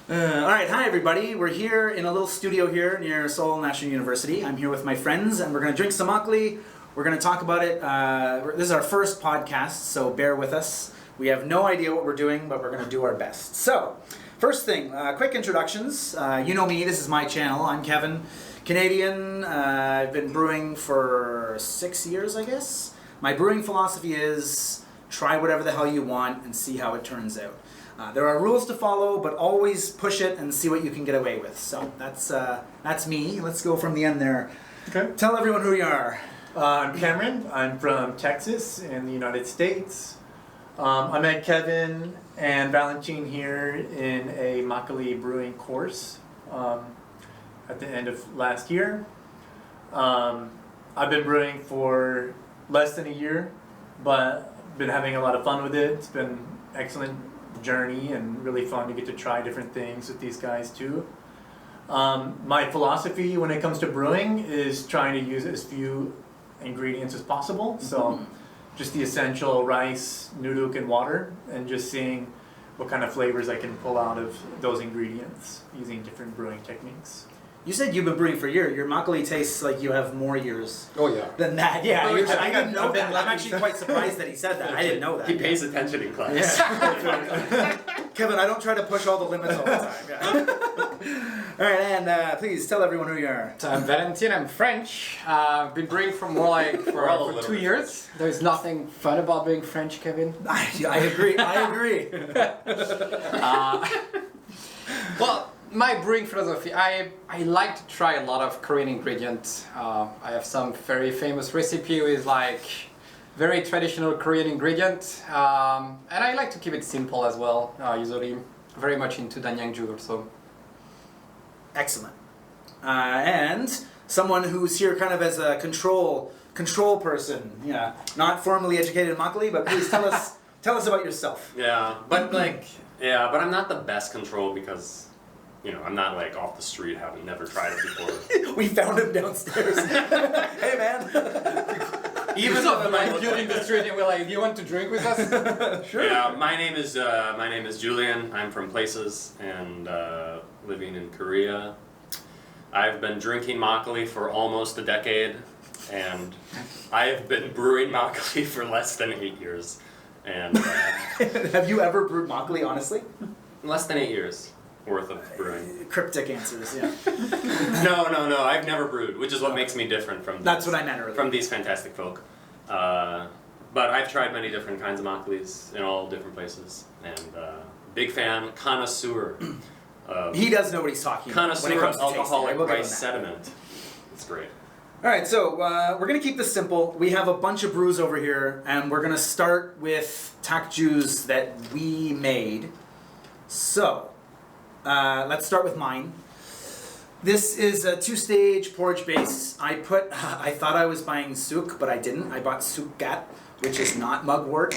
All right, hi everybody. We're here in a little studio here near Seoul National University. I'm here with my friends, and we're going to drink some makgeolli. We're going to talk about it. This is our first podcast, so bear with us. We have no idea what we're doing, but we're going to do our best. So, first thing, quick introductions. You know me, this is my channel. I'm Kevin, Canadian. I've been brewing for 6 years, I guess. My brewing philosophy is try whatever the hell you want and see how it turns out. There are rules to follow, but always push it and see what you can get away with. So that's me. Let's go from the end there. Okay. Tell everyone who you are. I'm Cameron. I'm from Texas in the United States. I met Kevin and Valentin here in a Makgeolli brewing course at the end of last year. I've been brewing for less than a year, but been having a lot of fun with it. It's been excellent journey and really fun to get to try different things with these guys too. My philosophy when it comes to brewing is trying to use as few ingredients as possible. So just the essential rice, nuduk, and water, and just seeing what kind of flavors I can pull out of those ingredients using different brewing techniques. You said you've been brewing for a year. Your makgeolli tastes like you have more years. Oh yeah. Than that. Yeah, Oh, I yeah. didn't know that. I'm actually quite surprised that he said that. I didn't know that. He pays attention in class. Yeah. Kevin, I don't try to push all the limits all the time. Yeah. All right, and please tell everyone who you are. So I'm Valentin, I'm French. I've been brewing for more like for 2 years. There's nothing fun about being French, Kevin. I agree. I agree. Well, my brewing philosophy, I like to try a lot of Korean ingredients. I have some very famous recipe with like very traditional Korean ingredient. And I like to keep it simple as well. Usually very much into Danyangju also. Excellent. And someone who's here kind of as a control person. Yeah, not formally educated in makgeolli, but please tell us about yourself. But I'm not the best control because, I'm not like off the street, having never tried it before. We found him downstairs. Hey man. Even though like building the street and we're like, do you want to drink with us? Sure. Yeah, my name is Julian. I'm from Places and living in Korea. I've been drinking makgeolli for almost a decade, and I've been brewing makgeolli for less than 8 years. And have you ever brewed makgeolli, honestly? less than 8 years worth of brewing. Cryptic answers, yeah. No. I've never brewed, which is what makes me different from. That's what I meant earlier. From these fantastic folk. But I've tried many different kinds of makgeollis in all different places, and big fan, connoisseur. He does know what he's talking about. Connoisseur of alcoholic rice sediment. It's great. All right, so we're going to keep this simple. We have a bunch of brews over here, and we're going to start with takjus that we made. So, let's start with mine. This is a 2-stage porridge base. I thought I was buying souk, but I didn't. I bought souk gat, which is not mugwort.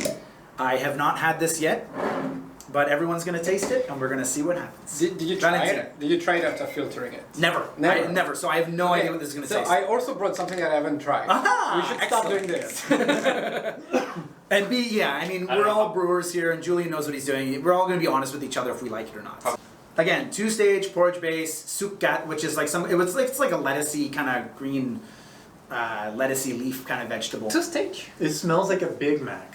I have not had this yet, but everyone's going to taste it, and we're going to see what happens. Did you try it? Did you try it after filtering it? Never. Never. So I have no idea what this is going to taste. I also brought something that I haven't tried. Aha! We should stop doing this. And we're all brewers here, and Julian knows what he's doing. We're all going to be honest with each other if we like it or not. Again, 2-stage porridge base, souk gat, which is like it's like a lettucey kind of green, lettucey leaf kind of vegetable. 2-stage? It smells like a Big Mac.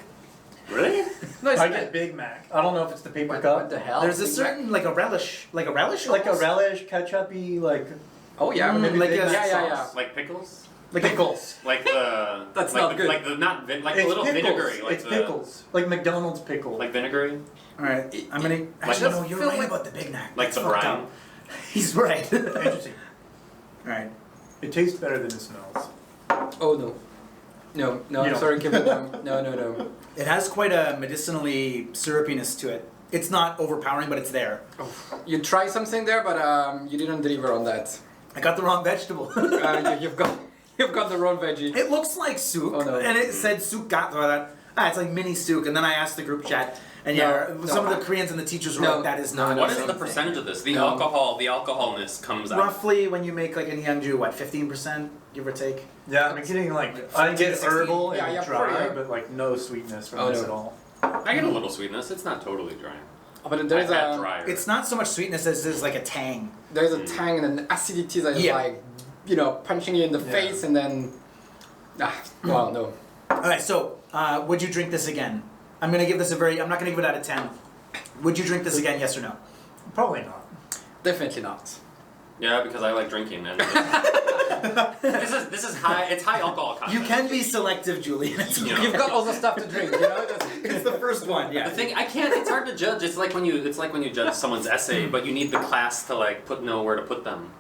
Really? No, I get Big Mac. I don't know if it's the paper What cup. the hell? There's a certain like a relish. Like a almost? relish, ketchup-y, like. Oh yeah, Mm, maybe like Big a Mac sauce. sauce. Like pickles? Like pickles. Like the. That's like not the, good. Like the not vin- like It's a little pickles. vinegary. Like It's pickles. Like McDonald's pickle. Like vinegary. All right, I'm gonna. Like Actually, the- no, you're right about the Big Mac. Like That's the fucked brine. up. He's right. Interesting. All right. It tastes better than it smells. Oh no. No, You I'm don't. sorry, Kevin. No. It has quite a medicinally syrupiness to it. It's not overpowering, but it's there. You tried something there, but you didn't deliver on that. I got the wrong vegetable. You've got the wrong veggie. It looks like souk, Oh, no. and it said souk gat. So I thought, it's like mini souk. And then I asked the group chat, and some of the Koreans and the teachers were like, that is not. What the is same the thing." percentage of this? The No. alcoholness comes out. Roughly, when you make like a Nyangju, what, 15%, give or take? Yeah, I'm getting like I get 16. herbal and Yeah, dry, pretty. but like no sweetness from Oh, this no. at all. I get a little sweetness. It's not totally dry. But there's I've had a drier. It's not so much sweetness as there's like a tang. there's a tang and an acidity that is Yeah. like, you know, punching you in the face and then. Well, no. All right, so would you drink this again? I'm gonna give this a very. I'm not gonna give it out of 10. Would you drink this again? Yes or no? Probably not. Definitely not. Yeah, because I like drinking, and this is high. It's high alcohol content. You can be selective, Julian. It's You know. You've got all the stuff to drink, you know? It's the first one. Yeah. The thing I can't. It's hard to judge. It's like when you judge someone's essay, but you need the class to like know where to put them.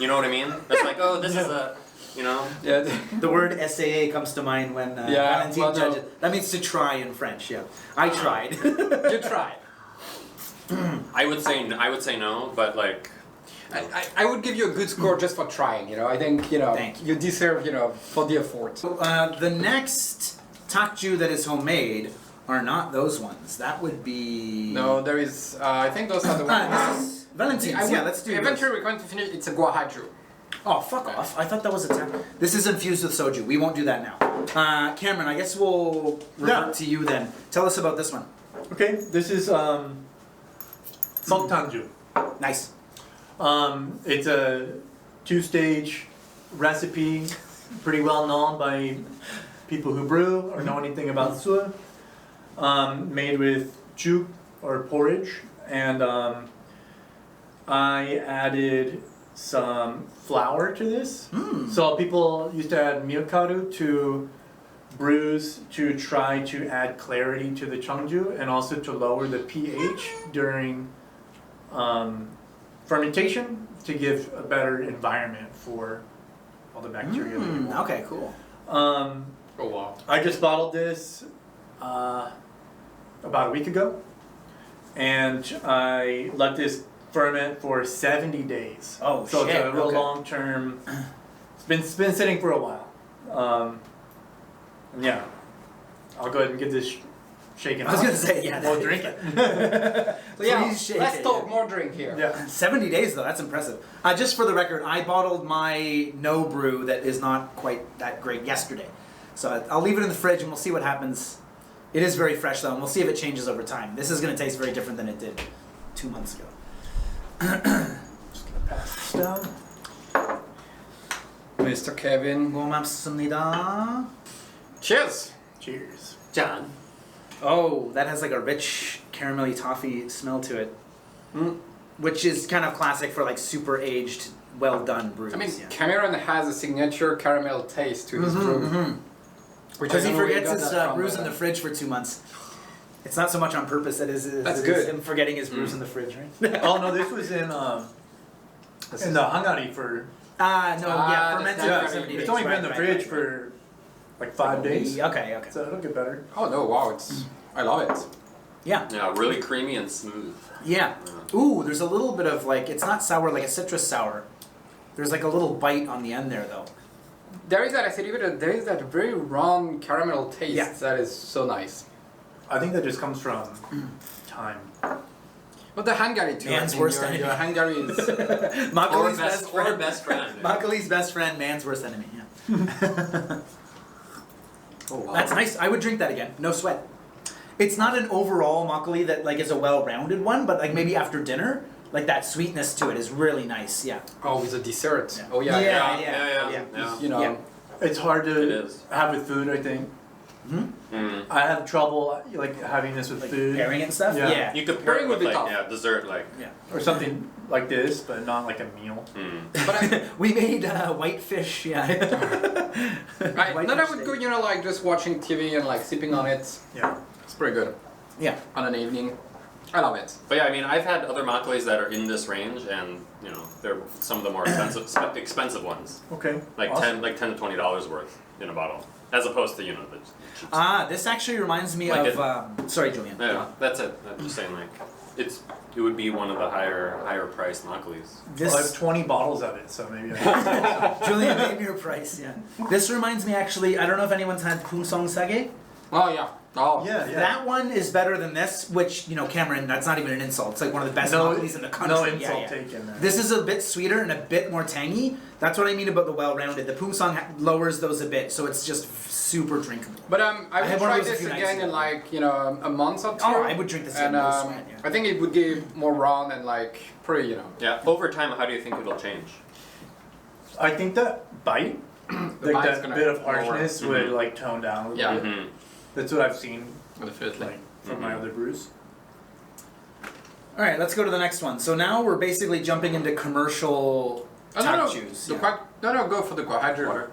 You know what I mean? It's like, oh, this is a, you know. Yeah. The word SAA comes to mind when Valentin well, no. judges. That means to try in French. Yeah, I tried. You tried. I would say no, but like. I would give you a good score just for trying, you know. I think, you know, Thank you deserve, you know, for the effort. The next takju that is homemade are not those ones. That would be. No, there is, I think those are the ones. This is Valentin's. Yeah, let's do this. Eventually we're going to finish, it's a guahaju. Oh, fuck off. I thought that was a tap. This is infused with soju. We won't do that now. Cameron, I guess we'll revert to you then. Tell us about this one. Okay, this is Soktanju. Nice. It's a 2-stage recipe, pretty well known by people who brew or know anything about su. Made with juk or porridge, and I added some flour to this. So people used to add milkaru to brews to try to add clarity to the chungju and also to lower the pH during fermentation to give a better environment for all the bacteria. that you want. Okay, cool. Oh wow. I just bottled this about a week ago, and I let this ferment for 70 days. Oh, so shit, it's a real okay. long term. It's been sitting for a while. And yeah, I'll go ahead and get this shaken. I was off. gonna say, yeah. We'll drink it. So yeah, Please shake let's it, talk yeah. more drink here. Yeah. 70 days though, that's impressive. Just for the record, I bottled my no brew that is not quite that great yesterday. So I'll leave it in the fridge and we'll see what happens. It is very fresh though, and we'll see if it changes over time. This is going to taste very different than it did 2 months ago. Pass this down. Mr. Kevin. 고맙습니다. Cheers! Cheers. John. Oh, that has like a rich caramelly toffee smell to it. Which is kind of classic for like super aged, well done brews. I mean, yeah. Cameron has a signature caramel taste to his brew. Because he I don't know where forgets got his that from, brews in but- the fridge for 2 months. It's not so much on purpose that is That's it is good. him forgetting his brews in the fridge, right? Oh no, this was in the Hungary for. Yeah, fermented that's for not 70 It's days. only been in right, the right, fridge right. for like 5 days. Okay. So it'll get better. Oh no, wow, I love it. Yeah. Yeah, really creamy and smooth. Yeah. Ooh, there's a little bit of like, it's not sour like a citrus sour. There's like a little bite on the end there though. There is that acidity, but there is that very wrong caramel taste Yeah. that is so nice. I think that just comes from time. But the Hungary too. Man's I think worst your enemy. Hungary is. Makgeolli's best friend. Or best friend. Makgeolli's best friend, man's worst enemy. Yeah. Oh wow. That's nice. I would drink that again. No sweat. It's not an overall makgeolli that like is a well-rounded one, but like maybe after dinner, like that sweetness to it is really nice. Yeah. Oh, with a dessert. Yeah. Oh yeah. Yeah. Yeah. You know. Yeah. It's hard It to is. have with food, I think. I have trouble like having this with Like food. pairing it and stuff. Yeah. Yeah. You could pair Pairing it would with be like tough. dessert like. Yeah. Or something like this, but not like a meal. But I, We made whitefish. Yeah. then I would go, you know, like just watching TV and like sipping on it. Yeah. It's pretty good Yeah. on an evening. I love it. But yeah, I mean, I've had other makgeollis that are in this range, and you know, they're some of the more expensive ones, Okay. like awesome. $10 to $20 worth in a bottle, as opposed to the cheap stuff. This actually reminds me Like of. Sorry, Julian. Yeah, that's it. I'm just saying, like, it would be one of the higher priced makgeollis. This Well, I have 20 bottles of it, so maybe. I Julian, name your price. Yeah. This reminds me actually. I don't know if anyone's had Kumsong Sage. Oh yeah. Oh, Yeah. That one is better than this, which, Cameron, that's not even an insult. It's like one of the best Makgeollis in the country. No insult taken there. This is a bit sweeter and a bit more tangy. That's what I mean about the well-rounded. The Poomsong lowers those a bit, so it's just super drinkable. But I had would one of try those a this few nights again in ago. like a month or two. Oh, I would drink this in and no sweat, yeah. I think it would give more round and like pretty. Yeah. Over time, how do you think it'll change? I think that bite, like bite's that gonna bit of lower. harshness would like tone down a little Yeah. bit. Mhm. That's what I've seen Definitely. like from my other brews. All right, let's go to the next one. So now we're basically jumping into commercial Oh, tap no, juice. The Yeah. no, go for the Guajajur. Water.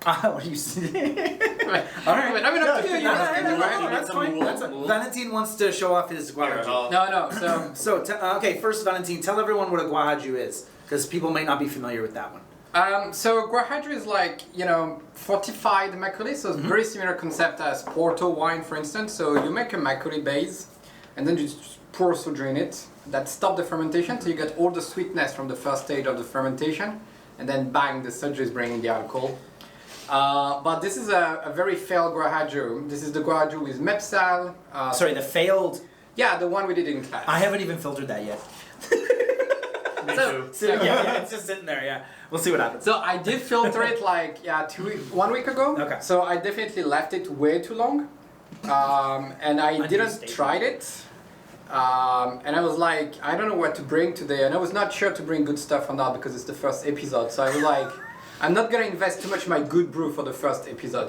What do you say? Right. All right. I mean, up to Yeah, you. No, You no, guys can no, do no, it. no, that's fine. That's fine. Valentin wants to show off his guajaju. No, so Okay, first, Valentin, tell everyone what a guajaju is, because people might not be familiar with that one. so Guajajur is like fortified Makgeolli, so it's very similar concept as Porto wine, for instance. So you make a Makgeolli base, and then you just pour soju in it. That stop the fermentation, so you get all the sweetness from the first stage of the fermentation, and then bang, the soju is bringing the alcohol. But this is a very failed Guajaju. This is the Guajaju with Mepsal. Sorry, the failed. Yeah, the one we did in class. I haven't even filtered that yet. Me So- too. So, yeah, it's just sitting there. Yeah, we'll see what happens. So I did filter it like 1 week ago. Okay. So I definitely left it way too long, and I didn't Understatement. try it. And I was like, I don't know what to bring today, and I was not sure to bring good stuff or not because it's the first episode. So I was like, I'm not gonna invest too much in my good brew for the first episode,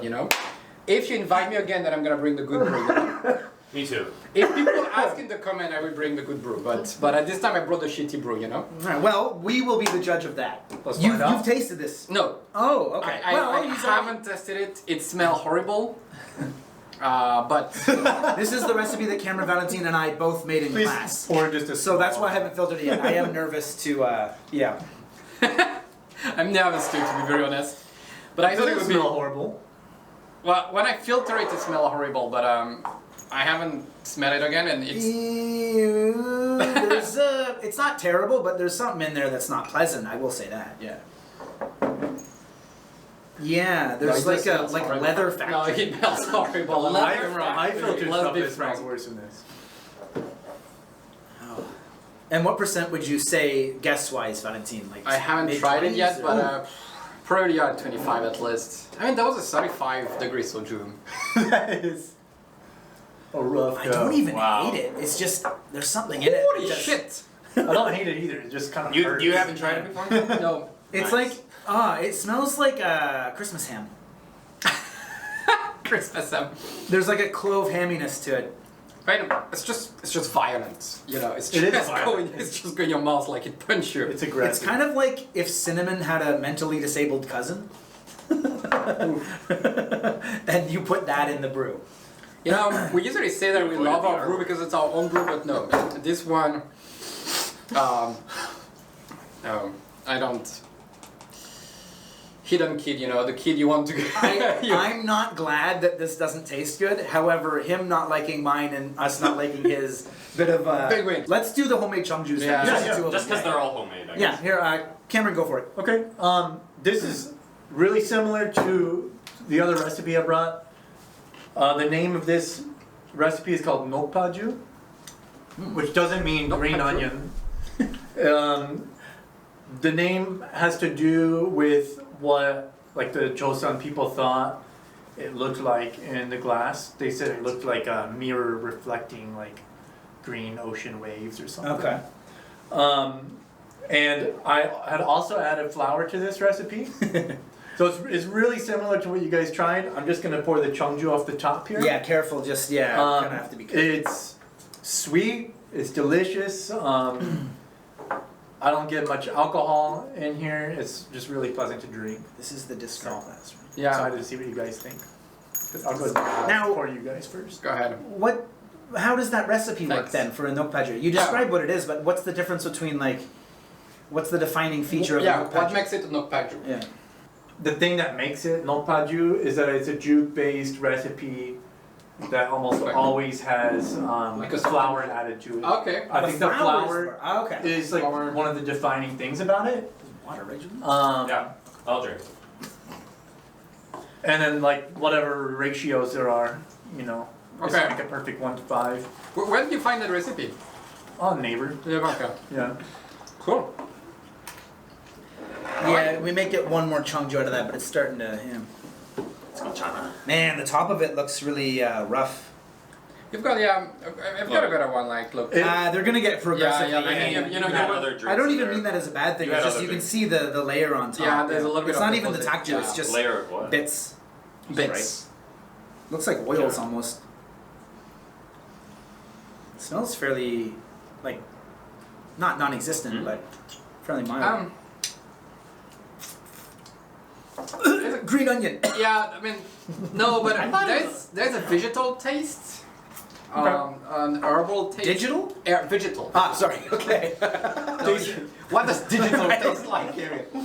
If you invite me again, then I'm gonna bring the good brew. Me too. If people ask in the comment, I will bring the good brew. But at this time, I brought the shitty brew, All right, well, we will be the judge of that. Let's You've find out. tasted this. No, Oh, okay. I well, you haven't tested it. It smells horrible. But This is the recipe that Cameron, Valentin, and I both made in Please class. pour just a So that's small why I haven't filtered it yet. I am nervous to, yeah. I'm nervous too, to be very honest. But I thought it Doesn't would be. smell horrible. Well, when I filter it, it smells horrible. But I haven't smelled it again, and it's. Ew, it's not terrible, but there's something in there that's not pleasant. I will say that. Yeah. Yeah, there's No, it like just a smells horrible. leather No, factory. it smells horrible. I filtered Let's stuff be that smells frank. worse than this. Oh. And what percent would you say, guess-wise, Valentin? Like I haven't tried it yet, mid-20s, but or- probably at 25 at least. I mean, that was a 35 degree soju. That is a rough I go. don't even Wow. hate it. It's just there's something in it. Holy It just- shit! I don't hate it either. It just kind of You hurts. you haven't tried it before? No. It's Nice. like it smells like Christmas ham. Christmas ham. There's like a clove hamminess to it. Right, it's just violent, It's It is just violent. going, it's just going in your mouth like it punch you. It's aggressive. It's kind of like if cinnamon had a mentally disabled cousin. And you put that in the brew. We usually say that we love our brew because it's our own brew, but no, this one, no, I don't. Hidden kid, the kid you want to. I'm not glad that this doesn't taste good. However, him not liking mine and us not liking his bit of Big win. Let's do the homemade chung juice. Yeah. Just Yeah, the two of Just them. because they're all homemade, I Yeah, guess. here, Cameron, go for it. Okay. This is really similar to the other recipe I brought. The name of this recipe is called nokpaju, which doesn't mean green Nokpaju. onion. The name has to do with what like the Joseon people thought it looked like in the glass. They said it looked like a mirror reflecting like green ocean waves or something. Okay. And I had also added flour to this recipe. So it's really similar to what you guys tried. I'm just gonna pour the chungju off the top here. Yeah, careful. Just gonna have to be careful. It's sweet. It's delicious. I don't get much alcohol in here. It's just really pleasant to drink. This is the discount glass. Right? Yeah, Excited to see what you guys think. I'll go Now- pour you guys first. go ahead. What? How does that recipe work Thanks. then for a nokpaju? You describe what it is, but what's the difference between what's the defining feature of a Yeah, nokpaju? what makes it a nokpaju? Yeah. The thing that makes it nokpaju is that it's a jute-based recipe that almost Like- always has Like a flour sponge. added to it. Okay. I think the flour Okay. is like Flour. one of the defining things about it. Water, right? Julian? Yeah, I'll drink. And then like whatever ratios there are, It's Okay. like a perfect 1 to 5. Where did you find that recipe? Oh, neighbor. Yeah, okay. Yeah. Cool. Yeah, we may get one more chongju out of that, but it's starting to. It's called China. Man, the top of it looks really rough. You've got I've got a better one. Like look. They're gonna get progressively. Yeah, I mean, you know, had you- other drinks I don't in even there. mean that as a bad thing. You It's had just other you can drinks. see the layer on top. Yeah, there's a little bit It's of not even the deposit, takju. It's yeah. just Layer of what? bits. Bits. Looks like oils Yeah. almost. It smells fairly, like, not non-existent, Mm. but fairly mild. There's a- Green onion. Yeah, I mean, no, but I thought it there's a vegetal taste, Okay. an herbal taste. Digital? Vegetal. Ah, sorry. Okay. What does digital taste like?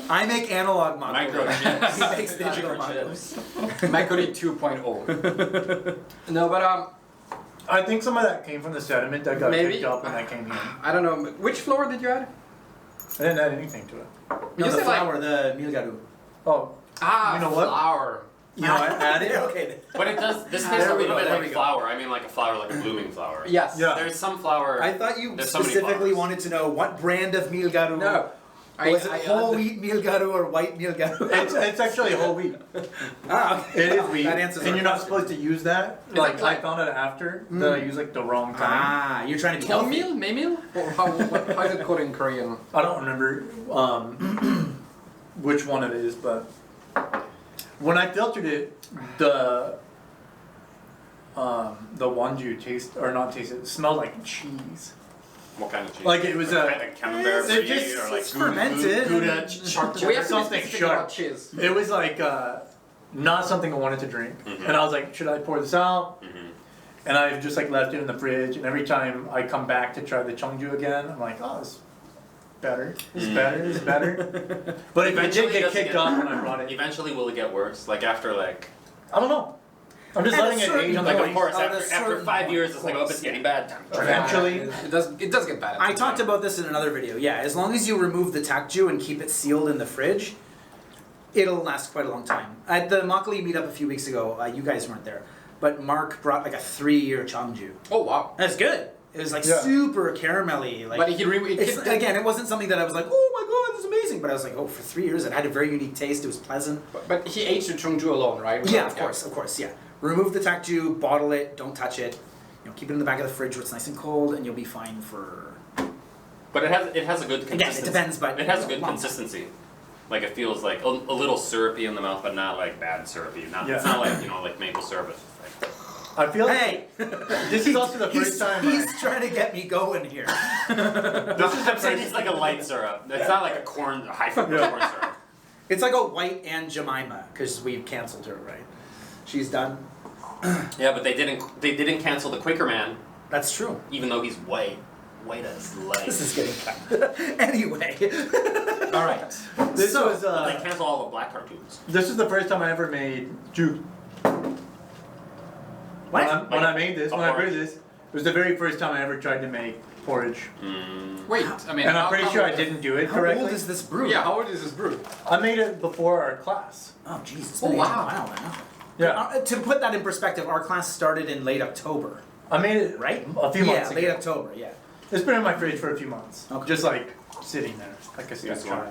I make analog Micro makgeolli. chips. He makes digital Micro makgeolli. chips. Makgeolli 2.0. No, but I think some of that came from the sediment that got Maybe. picked up when I came here. I don't know. Which flour did you add? I didn't add anything to it. No, You the said like- flour, the milgaru. Oh, Ah, You know what? flour. you know, I added. Okay. But it does. This There tastes a we little go, bit there we like go. flour. I mean, like a flour, like a blooming flour. Yes. Yeah. There's some flour. I thought you There's so many specifically flours. wanted to know what brand of milgaru. No. Was it whole wheat milgaru or white milgaru? It's actually whole wheat. Ah, okay. It is wheat. That answers and our you're not question. supposed to use that. Is Like it like- I found out after that I used like the wrong time. Ah, you're trying to be healthy. Meal? Meal? Or how is it called in Korean? I don't remember which one it is, but when I filtered it, the wanju taste or not taste it smelled like cheese. What kind of cheese? Like it was a. Like camembert They're brie just- or like it's fermented. Gouda, We have to be Something specific sharp. about cheese. It was like not something I wanted to drink, Mhm. and I was like, should I pour this out? Mhm. And I've just like left it in the fridge, and every time I come back to try the chongju again, I'm like, oh, it's better, it's better, it's better. But it Eventually did get doesn't kicked get- off when I brought it. Eventually, will it get worse? Like after like. I don't know. I'm just At a letting it certain age on the Like point. of course, At a after certain 5 years, it's like, oh, point. it's getting bad. Eventually. It does get bad. I talked about this in another video. Yeah, as long as you remove the takju and keep it sealed in the fridge, it'll last quite a long time. At the Makgeolli meetup a few weeks ago, you guys weren't there, but Mark brought like a 3-year chongju. Oh wow. That's good. It was like Yeah. super caramelly. Like, But again, it wasn't something that I was like, oh my god, this is amazing. But I was like, oh, for 3 years, it had a very unique taste. It was pleasant. But he aged the chongju alone, right? Yeah, of course, yeah. Remove the takju, bottle it, don't touch it. You know, keep it in the back of the fridge where it's nice and cold, and you'll be fine for. But it has a good consistency. Again, it depends, but it has a good long consistency. Like it feels like a little syrupy in the mouth, but not like bad syrupy. It's Yeah. not like like maple syrup. It's like, I feel like Hey, this is also the first he's, time. he's trying to get me going here. This is the I'm saying first. it's like a light syrup. It's not like a high fructose corn syrup. It's like a white Aunt Jemima because we've canceled her, right? She's done. Yeah, but they didn't cancel the Quaker man, That's true. even though he's white as light. This is getting cut. Anyway. All right. This So, was They cancel all the black cartoons. this is the first time I ever made juke. What? When I made this, A when I porridge. brewed this, it was the very first time I ever tried to make porridge, Wait, I mean. and I'm how- pretty how sure I old- didn't do it How correctly. old is this brew? Yeah, how old is this brew? I made it before our class. Oh, jeez. It's Oh, been wow. a while now. Yeah, To put that in perspective, our class started in late October, I made it right? a few months Yeah, ago. late October, yeah. It's been in my fridge for a few months, Okay. just like sitting there, like a You guys want-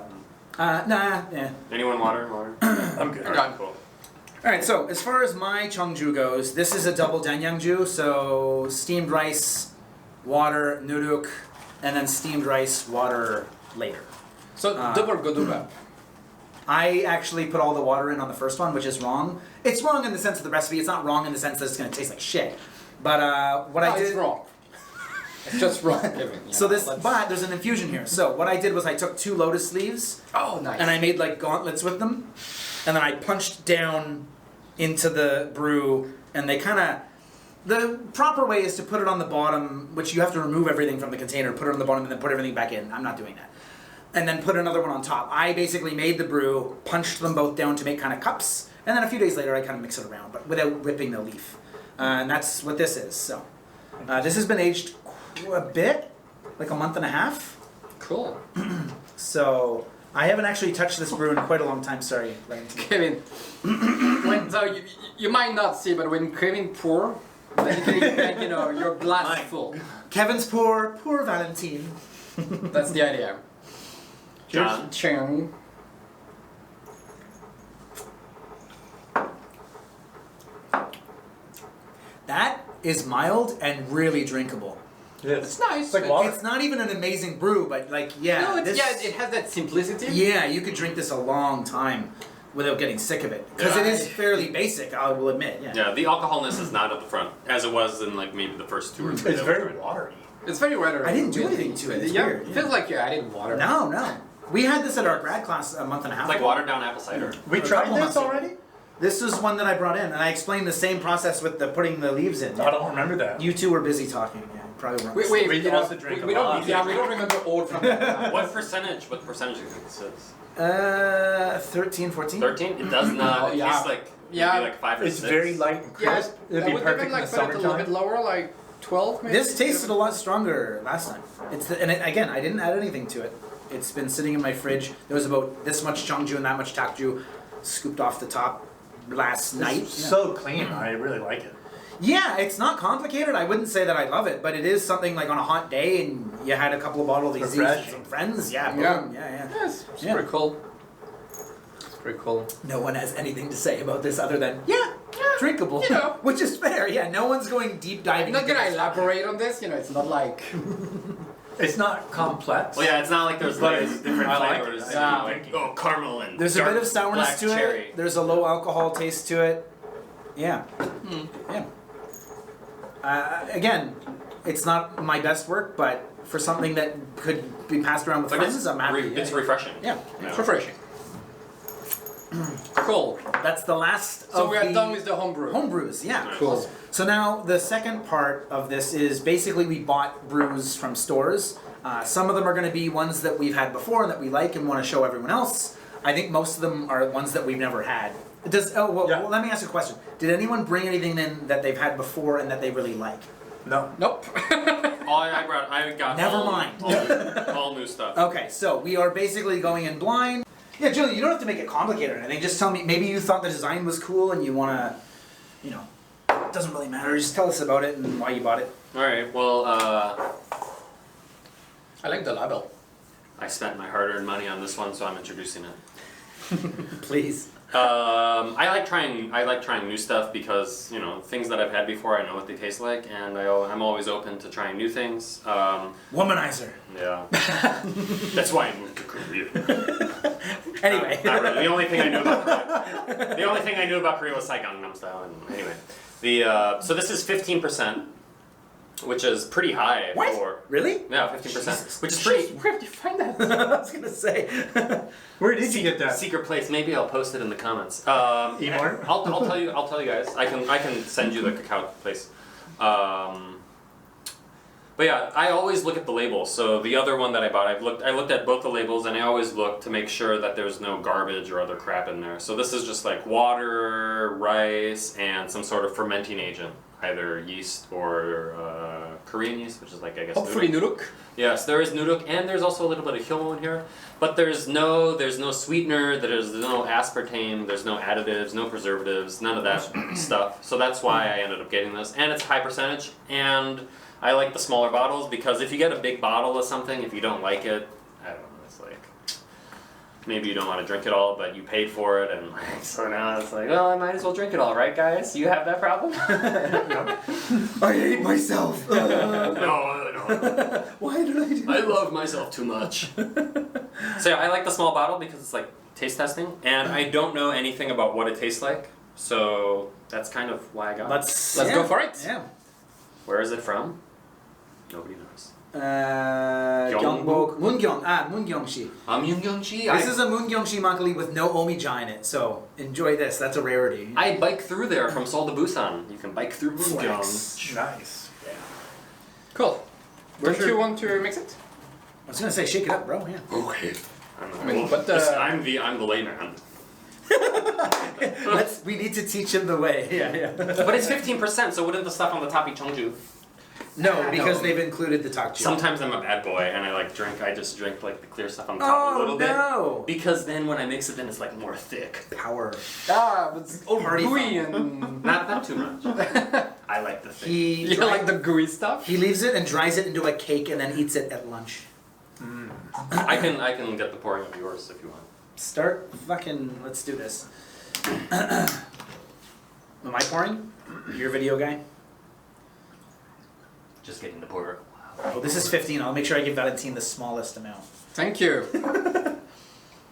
child. Nah, yeah. Anyone water? I'm good. I got- Cool. Alright, so as far as my chongju goes, this is a double danyangju, so steamed rice, water, nuruk, and then steamed rice, water later. So double goduba. I actually put all the water in on the first one, which is wrong. It's wrong in the sense of the recipe, it's not wrong in the sense that it's going to taste like shit. But what I did... It's wrong. It's just wrong. Kevin, you So know, this, let's- but there's an infusion here. So what I did was I took 2 lotus leaves, Oh, nice. and I made like gauntlets with them, and then I punched down into the brew, and they kind of... The proper way is to put it on the bottom, which you have to remove everything from the container, put it on the bottom, and then put everything back in. I'm not doing that. And then put another one on top. I basically made the brew, punched them both down to make kind of cups, and then a few days later I kind of mix it around, but without ripping the leaf. And that's what this is. So this has been aged a bit, like a month and a half. Cool. So I haven't actually touched this brew in quite a long time. Sorry, Valentin. Kevin, so you might not see, but when Kevin pour, Then you can make, your glass Mine. full. Kevin's poor Valentin. That's the idea. John. Chung. That is mild and really drinkable. It's nice. It's like water. It's not even an amazing brew, but like No, it has that simplicity. Yeah, you could drink this a long time without getting sick of it because it Yeah. is fairly basic. I will admit. Yeah. Yeah, the alcoholness is not at the front as it was in like maybe the first 2 or 3. It's that we very tried. watery. It's very watery. I didn't do really. anything to it. It's yeah, weird, it feels like you're adding water. No. We had this at our grad class a month and a half It's like ago. watered down apple cider. We A tried couple this months ago. already? This was one that I brought in, and I explained the same process with the putting the leaves in. I don't remember that. You two were busy talking. Yeah, probably weren't. We We also drink a we don't. lot. Yeah, we don't remember all from that. What percentage do you think this is? 13, 14? 13? It does not. It Yeah. tastes like Yeah. maybe like 5 or It's 6. very light and Yeah, crisp. It'd I be would perfect even in like the put it a little bit summertime. lower, like 12 maybe. This tasted a lot stronger last time. Again, I didn't add anything to it. It's been sitting in my fridge. There was about this much Chongju and that much Takju scooped off the top last night. It's so clean. I really like it. Yeah, it's not complicated. I wouldn't say that I love it, but it is something like on a hot day and you had a couple of bottles of these with Refreshing. some friends. Yeah, boom. Yeah. Yeah. Yeah, it's Yeah. pretty cool. It's pretty cool. No one has anything to say about this other than drinkable, You know. which is fair. Yeah, no one's going deep I'm diving. not into gonna this. elaborate on this. It's not like. It's not complex. Well, yeah, it's not like there's But layers of different I like flavors. it. Yeah. Like, caramel and There's a dark bit of sourness black to cherry. it. There's a low alcohol taste to it. Yeah. Yeah. Again, it's not my best work, but for something that could be passed around with But friends, I'm happy. it's refreshing. Yeah. It's refreshing. Cool. That's the last So of we are the done with the homebrew. homebrews. Yeah. Cool. So now the second part of this is basically we bought brews from stores. Some of them are going to be ones that we've had before and that we like and want to show everyone else. I think most of them are ones that we've never had. Yeah. Well, let me ask you a question. Did anyone bring anything in that they've had before and that they really like? No. Nope. I got Never all, mind. all new stuff. Okay, so we are basically going in blind. Yeah, Julian, you don't have to make it complicated or anything. Just tell me, maybe you thought the design was cool and you want to, it doesn't really matter. Just tell us about it and why you bought it. All right. Well, I like the label. I spent my hard-earned money on this one, so I'm introducing it. Please. I like trying new stuff because things that I've had before I know what they taste like, and I'm always open to trying new things. Womanizer. Yeah, that's why I moved to Korea. Anyway. Not really. The only thing I knew about Korea was Saigon style. And anyway, so this is 15%, which is pretty high What? for Really? 15%, which is pretty. Where did you find that? I was gonna say. Where did you get that? Secret place. Maybe I'll post it in the comments. Emor? I'll tell you. I'll tell you guys. I can send you the cacao place. But yeah, I always look at the labels. So the other one that I bought, I looked at both the labels, and I always look to make sure that there's no garbage or other crap in there. So this is just like water, rice, and some sort of fermenting agent, either yeast or Korean yeast, which is like I guess. Hopefully noodle. Nuruk. Yes, there is nuduk, and there's also a little bit of hyomo in here. But there's no sweetener, there's no aspartame, there's no additives, no preservatives, none of that stuff. So that's why I ended up getting this, and it's high percentage. And I like the smaller bottles because if you get a big bottle of something, if you don't like it, I don't know, it's like maybe you don't want to drink it all, but you paid for it, and so now it's like, well, I might as well drink it all, right, guys? You have that problem? I hate myself. No. Why did I do I love myself too much. So yeah, I like the small bottle because it's like taste testing, and I don't know anything about what it tastes like, so that's kind of why I got it. Let's go for it. Yeah. Where is it from? Nobody knows. Gyeongbok, Mungyongshi. Mungyongshi. This is a Mungyongshi makgeolli with no omija in it, so enjoy this. That's a rarity. I bike through there from Seoul to Busan. You can bike through Flex. Mungyong. Nice. Cool. Where's Don't your- you want to mix it? I was gonna say shake it up, bro. Yeah. Okay. But, I'm the layman. We need to teach him the way. Yeah. But it's 15%, so wouldn't the stuff on the top be Chongju? No, because No. they've included the takju. Sometimes I'm a bad boy and I just drink like the clear stuff on the top a Oh little bit. no! Because then when I mix it, then it's like more thick. Power. but it's all Party gooey fun. and... Not too much. I like the thing. You like the gooey stuff? He leaves it and dries it into a cake and then eats it at lunch. I can get the pouring of yours if you want. Start fucking. Let's do this. Am I pouring? Your video guy? Just getting the pour. Oh, this is 15. I'll make sure I give Valentin the smallest amount. Thank you.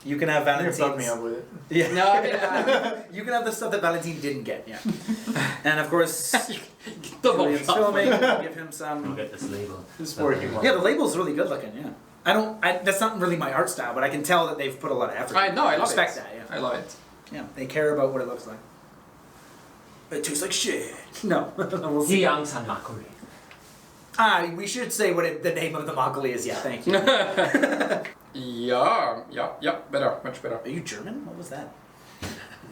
You can have You're Valentin's. fuck me up with it. Yeah. No, I mean, You can have the stuff that Valentin didn't get, yeah. And of course, double Julian's shot. filming. Give him I'll some. get this label. This is working well. Yeah, the label's really good looking, yeah. That's not really my art style, but I can tell that they've put a lot of effort. I know, I love respect it. that, yeah. I love it. Yeah, they care about what it looks like. It tastes like shit. No, we'll see. Jiangsan Makgeolli. We should say what the name of the makgeolli is. Yeah, thank you. Yeah, better, much better. Are you German? What was that?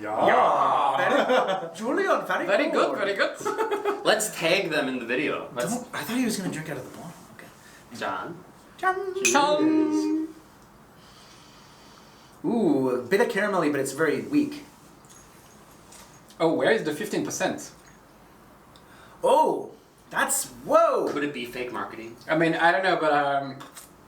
Yeah. Julian, Very good, very good. Let's tag them in the video. Let's. I thought he was gonna drink out of the bottle. Okay. John. Chong. Ooh, a bit of caramelly, but it's very weak. Oh, where is the 15%? Oh, that's whoa. Could it be fake marketing? I mean, I don't know, but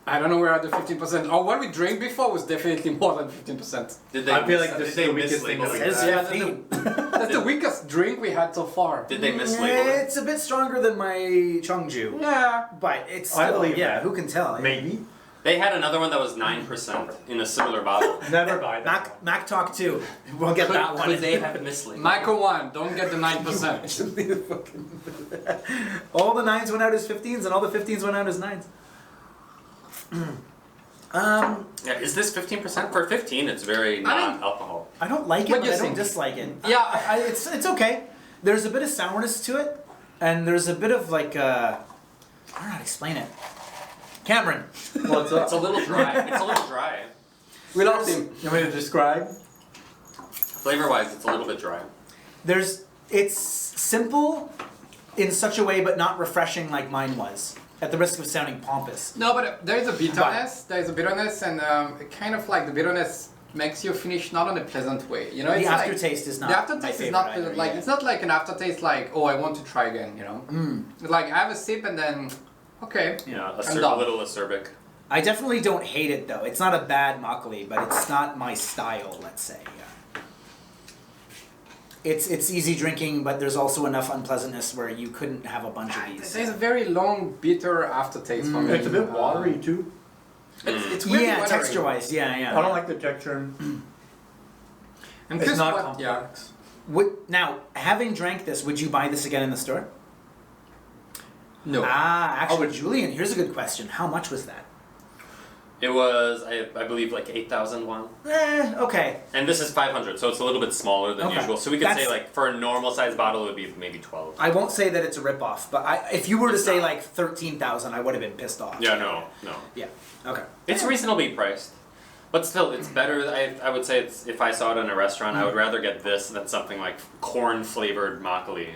I don't know where are the 15%. Oh, what we drank before was definitely more than 15%. Did they? I feel like this is did they the weakest thing mislabel that it? we Says Yeah, 15. That's the weakest drink we had so far. Did they mislabel it? It's a bit stronger than my Cheongju, Yeah. but it's I still, believe yeah. that. Who can tell? Maybe. They had another one that was 9% in a similar bottle. Never buy that. Mac Talk 2. We'll get that one. Could they have mislabeled? Michael 1, don't get the 9%. All the 9s went out as 15s, and all the 15s went out as 9s. Yeah, is this 15%? For 15, it's very not alcohol. I don't like it, What but do you I don't think? dislike it. Yeah. It's okay. There's a bit of sourness to it, and there's a bit of like I don't know how to explain it. Cameron. What's It's a up? little dry. It's a little dry. We lost him. You want me to describe? Flavor-wise, it's a little bit dry. It's simple in such a way, but not refreshing like mine was. At the risk of sounding pompous. No, but there is a bitterness, and it kind of like the bitterness makes you finish not in a pleasant way. You know, The it's aftertaste is not. the my aftertaste is favorite not either, like yeah. it's not like an aftertaste like, oh, I want to try again. You know, like I have a sip and then okay. Yeah, I'm a done. little acerbic. I definitely don't hate it though. It's not a bad makgeolli, but it's not my style. Let's say. Yeah. It's easy drinking, but there's also enough unpleasantness where you couldn't have a bunch of these. There's a very long bitter aftertaste for me. It's a bit watery too. It's really Yeah, watery. texture-wise, yeah. I don't like the texture. And It's this not what- complex. Now, having drank this, would you buy this again in the store? No. Actually, Julian, here's a good question. How much was that? It was, I believe, like 8,000 won. Okay. And this is 500, so it's a little bit smaller than Okay. usual. So we could say, That's- like, for a normal size bottle, it would be maybe 12. I won't say that it's a ripoff, but if you were to It's say not. like 13,000, I would have been pissed off. Yeah, no. Yeah. Okay. It's reasonably priced. But still, it's better. I would say it's, if I saw it in a restaurant, I would rather get this than something like corn-flavored makgeolli.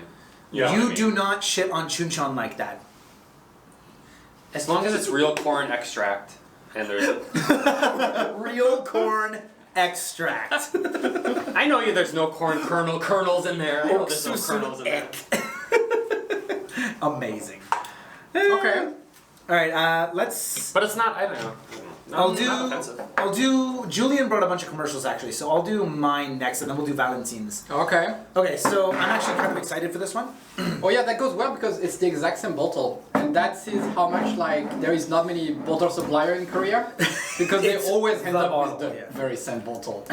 You know what I You mean? do not shit on chuncheon like that. As long as it's real corn extract, and there's... Real corn extract. I know there's no corn kernels in there. I know there's no kernels in there. Amazing. Okay. All right. Let's. But it's not, I don't know. Not offensive. I'll do. Julian brought a bunch of commercials actually, so I'll do mine next, and then we'll do Valentin's. Okay. Okay, so I'm actually kind of excited for this one. Oh yeah, that goes well because it's the exact same bottle, and that is how much like there is not many bottle supplier in Korea because they It's always end the up bottle, with the yeah. very same bottle.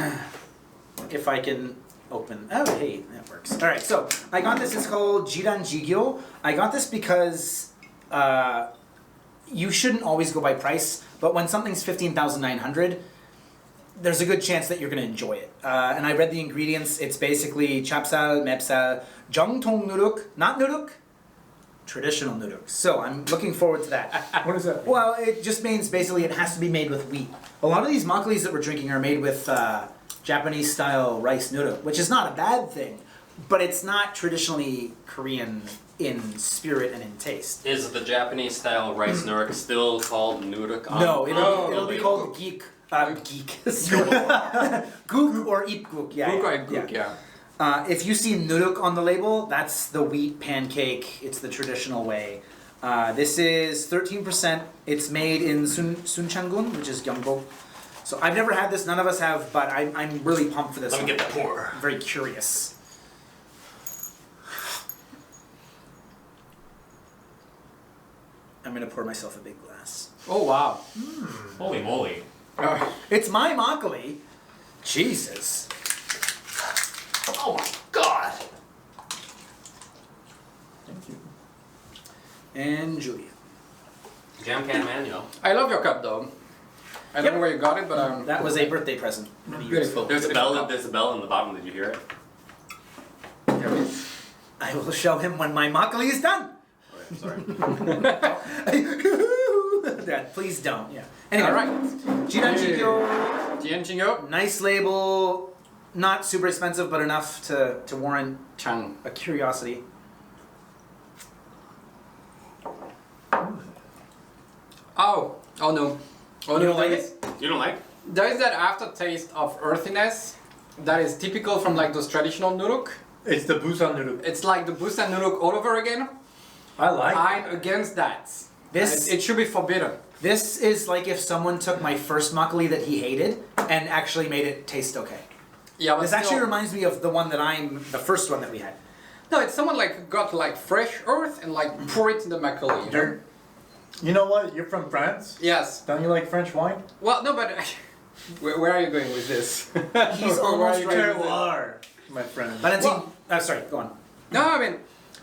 If I can open. Oh, hey, that works. All right, so I got this. It's called Jiran Jigyo. I got this because you shouldn't always go by price, but when something's 15,900, there's a good chance that you're going to enjoy it. And I read the ingredients. It's basically chapsal, mepsal, jongtong nuruk, not nuruk, traditional nuruk. So I'm looking forward to that. What is that? Well, it just means basically it has to be made with wheat. A lot of these makgeollis that we're drinking are made with Japanese-style rice noodle, which is not a bad thing, but it's not traditionally Korean in spirit and in taste. Is the Japanese-style rice nuruk still called nuruk? No, it'll be called geek. Geek. Gook or ipguk, yeah. Gook or yeah. gook, yeah. If you see nuruk on the label, that's the wheat pancake. It's the traditional way. This is 13%. It's made in Suncheongun, which is Gyeongbok. So I've never had this. None of us have, but I'm really pumped for this. Let me one. get the pour. I'm very curious. I'm gonna pour myself a big glass. Oh wow. Holy moly. It's my makgeolli. Jesus. Oh my god. Thank you. And Julian. Jam can man, yo. I love your cup though. I don't know where you got it, but That was a birthday present. Many years beautiful. ago. There's a bell. There's a bell in the bottom. Did you hear it? There it is. I will show him when my makgeolli is done. Okay, sorry. Dad, please don't. Yeah. Anyway, All right. Jiranjikyo. Jianjingo. Nice label. Not super expensive, but enough to warrant Chang. a curiosity. Oh. Oh no. Oh You no. don't like there it? is- You don't like? There is that aftertaste of earthiness that is typical from like those traditional nuruk. It's the Busan noodle. It's like the Busan nuruk all over again. I like. I'm against that. This It should be forbidden. this is like if someone took my first makgeolli that he hated and actually made it taste okay. Yeah, but This actually still- reminds me of the one that the first one that we had. No, it's someone like got like fresh earth and like pour it in the makgeolli. You know? You're- You know what? You're from France. Yes. Don't you like French wine? Well, no, but where are you going with this? He's Where are almost you going with this? Terroir, my friend. Valentin. Well- Sorry, go on. No, I mean,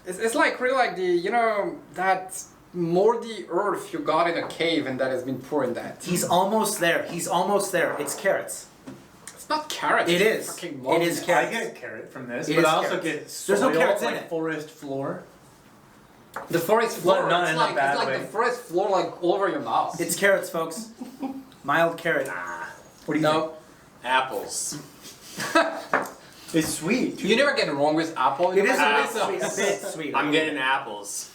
it's like really like the that moldy earth you got in a cave and that has been poured in that. He's almost there. He's almost there. It's carrots. It's not carrots. It it's is. fucking It is moldiness. carrots. I get carrot from this, It but is I also carrots. get There's no soil, carrots in like it. forest floor. The forest floor. not it's in a like bad it's like way. the forest floor like all over your mouth. It's carrots, folks. Mild carrot. What do you no. Apples. think? It's sweet. You never get wrong with apple. It is know? a bit sweet. A bit sweet. I'm getting apples.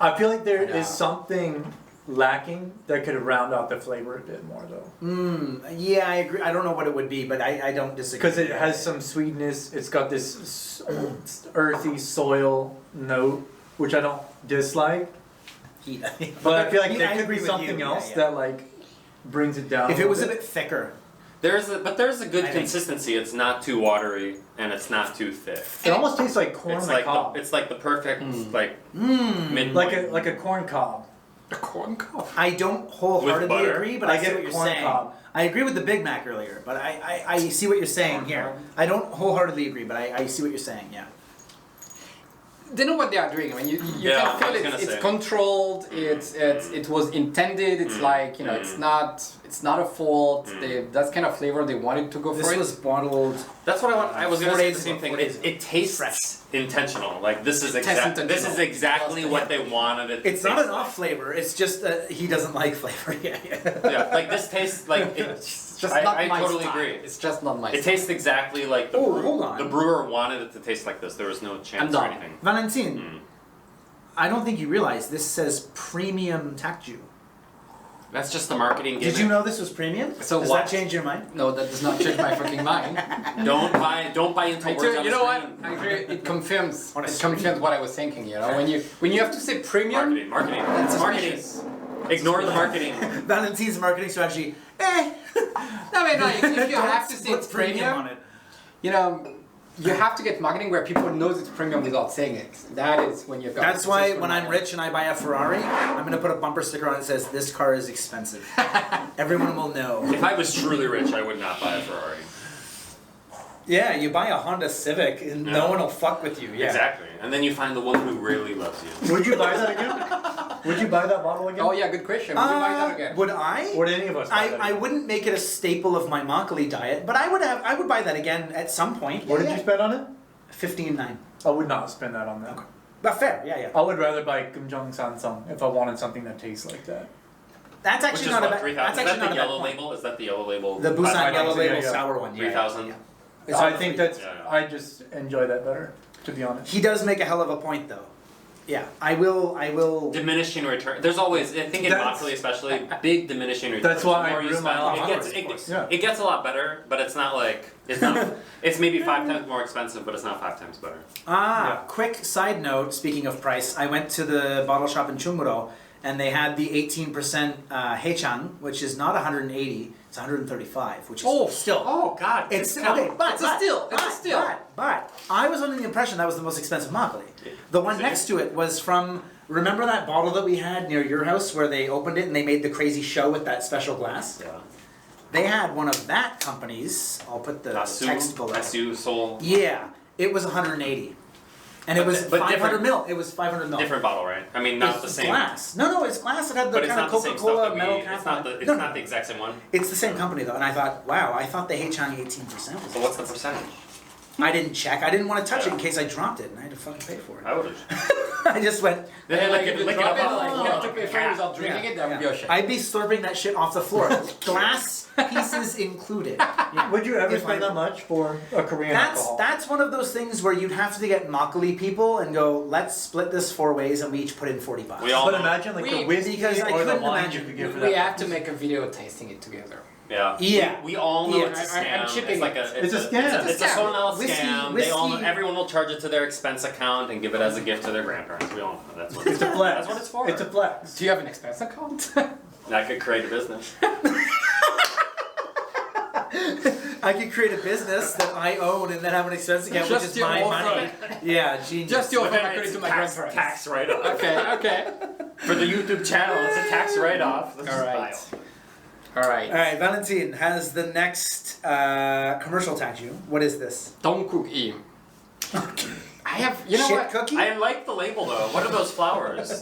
I feel like there Yeah. is something lacking that could round out the flavor a bit more, though. Yeah, I agree. I don't know what it would be, but I don't disagree. Because it has some sweetness. It's got this earthy soil note, which I don't dislike. But I feel like there I could agree be with something you. else Yeah, yeah. that like brings it down. If it was a bit thicker, There's a good I think- consistency. It's not too watery and it's not too thick. it almost tastes like corn It's on the like cob, it's like the perfect like midpoint. like a corn cob. A corn cob. I don't wholeheartedly butter? agree, but I I see get what you're corn saying. cob. I agree with the Big Mac earlier, but I see what you're saying Corn here. cob. I don't wholeheartedly agree, but I see what you're saying, yeah. They know what they are doing. I mean, you Yeah, can I feel was it's, gonna it's say. controlled. it was intended. It's like it's not a fault. That's kind of flavor they wanted to go This for. was bottled. That's what I want. I was 4 gonna say days the same ago, thing. 4 days ago. It tastes Fresh. intentional. Like this is Tastes exactly intentional. exactly what they wanted it to It's not taste an off flavor. It's just that he doesn't like flavor. Yeah, Yeah, like this tastes like It's just I, not I my totally style. agree. It's just not my It style. tastes exactly like the Oh, hold on. the brewer wanted it to taste like this. There was no I'm chance or done. anything. Valentin, I don't think you realize this says premium takju. That's just the marketing gimmick. Did you know this was premium? So Does what? that change your mind? No, that does not change my fucking mind. Don't buy into I words do, on you the know what? screen. I agree. It confirms. On a It screen. confirms what I was thinking. You know, when you have to say premium, Marketing. that's Marketing. suspicious. Ignore the marketing. Valentin's marketing strategy. No, I mean, no. If you Don't have to say put it's premium, on it. you know, you have to get marketing where people knows it's premium without saying it. That is when you've got. That's to why say when I'm premium. rich and I buy a Ferrari, I'm gonna put a bumper sticker on it that says this car is expensive. Everyone will know. If I was truly rich, I would not buy a Ferrari. Yeah, you buy a Honda Civic and no Yeah. one will fuck with you. Yeah. Exactly. And then you find the one who really loves you. Would you buy that again? Would you buy that bottle again? Oh yeah, good question. Would you buy that again? Would I? Would any of us buy that I again? wouldn't make it a staple of my makgeolli diet, but I would buy that again at some point. What did you spend on it? 15.9. I would not spend that on that. But fair, yeah. I would rather buy Kumjong Sansang if I wanted something that tastes like that. That's Which actually is not a what, bad. 3,000? That's Is actually that not the a bad yellow point. label? Is that the yellow label? The Busan 5,000, yellow label yeah. sour one. Yeah, 3,000? yeah. It's I on think three. that's. Yeah, yeah. I just enjoy that better, to be honest. He does make a hell of a point though. Yeah, I will. Diminishing return. There's always, I think in That's- Makgeolli especially, big diminishing returns. That's why The more I you brew my spend, Makgeolli, it of course. gets, Yeah. it gets a lot better, but it's not like, it's not, it's maybe 5 times more expensive, but it's not 5 times better. Yeah. Quick side note, speaking of price, I went to the bottle shop in Chunguro, and they had the 18% Heichang, which is not 180, it's 135, which is still. Oh god, It's discount. okay, but It's a steal, it's a steal. But I was under the impression that was the most expensive Makgeolli. The one Is it? next to it was from. Remember that bottle that we had near your house where they opened it and they made the crazy show with that special glass? Yeah. They had one of that company's. I'll put the text below. Asu, Sol. Yeah, it was 180, and it But was di- but 500 different- mil. It was 500 mil. Different bottle, right? I mean, not It's the same. glass. No, it's glass. It had the But it's kind not of the same stuff Coca-Cola that metal we, cap. it's not the, it's no, not the exact same one. It's the same company though, and I thought, wow, I thought the Heichang 18% was. So what's the percentage? I didn't check. I didn't want to touch it in Yeah. case I dropped it, and I had to fucking pay for it. I would have. I just went. And like if you lick it drop up it, on the like you floor have to like pay a for it cat. without drinking it, that would be a shame. I'd be slurping that shit off the floor. Glass pieces included. Yeah. Would you ever If spend I- that much for a Korean alcohol? That's one of those things where you'd have to get Makgeolli people and go, let's split this 4 ways and we each put in $40. We all But know. imagine like We- the whiskey because I or the couldn't wine imagine- you could get for We that. have to make a video tasting it together. Yeah. Yeah. We all know Yeah. it's a I'm scam. chipping It's like it. a It's a scam. It's a Sonal Whiskey- scam. They all know, whiskey- everyone will charge it to their expense account and give it as a gift to their grandparents. We all know that's what It's a flex. That's what it's for. It's a flex. Do you have an expense account? That could create a business. I could create a business that I own and then have an expense account, which Just is my your money. Yeah, genius. Just your But then Makgeolli it's to my tax, grandparents. tax write-off. Okay. For the YouTube channel, it's a tax write-off. Let's just All buy right. it. All right. All right, Valentin has the next commercial tagged you. What is this? Dongkuk-i. I have, you know Shit what? cookie? I like the label though. What are those flowers? So,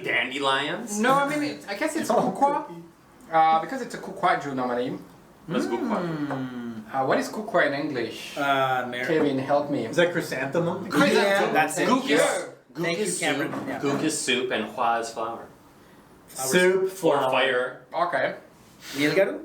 Dandelions? no, I mean, I guess it's kukwa. Because it's a kukwa Jew normally. What's gukwa? What is kukwa in English? Mary. Kevin, help me. Is that chrysanthemum? Yeah, that's it. Gook Yes. is Thank you, is Cameron. soup. Yeah. Gook is soup and hua is flour. Soup, Or flour. fire. okay. Nilgaru?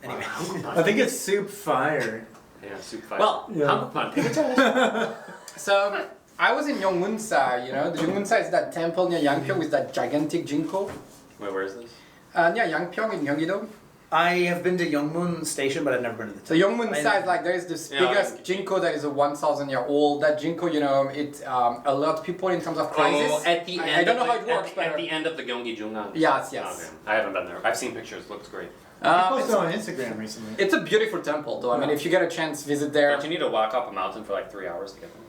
Anyway. I think it's soup fire. Yeah, soup fire. Well, Yeah. 한국만 take a test. So I was in Yongmunsa, you know. The Yongmunsa is that temple near Yangpyeong with that gigantic jinko. Wait, where is this? Near Yangpyeong in Gyeonggi-do. I have been to Yeongmun Station, but I've never been to the So Yongmunsa is like there is this Yeah. biggest jinko that is a 1,000-year-old. That jinko, you know, it alerts people in terms of crisis. Oh, at the end. I don't know of how the- it works, at, but at the end of the Gyeonggi Jungan. yes. Okay. I haven't been there. I've seen pictures. Looks great. You posted It's, on Instagram recently. it's a beautiful temple, though. I mean, if you get a chance, visit there. Don't you need to walk up a mountain for like 3 hours to get there?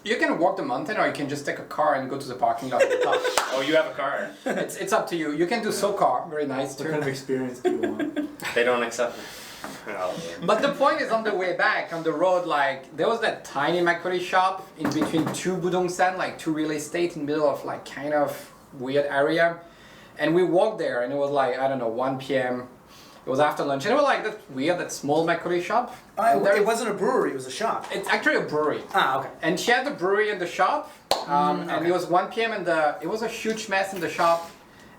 You can walk the mountain, or you can just take a car and go to the parking lot at the top. Oh, you have a car. It's up to you. You can do SoCar, very nice What kind of too. experience do you want? They don't accept it. Oh, But the point is, on the way back on the road, like there was that tiny Makgeolli shop in between two budongsan, like two real estate in the middle of like kind of weird area, and we walked there, and it was like I don't know 1 p.m. It was after lunch, and it was like that weird, that small Makgeolli shop. And there- it wasn't a brewery, it was a shop. It's actually a brewery. Ah, okay. And she had the brewery in the shop, and okay. it was 1 p.m. and it was a huge mess in the shop,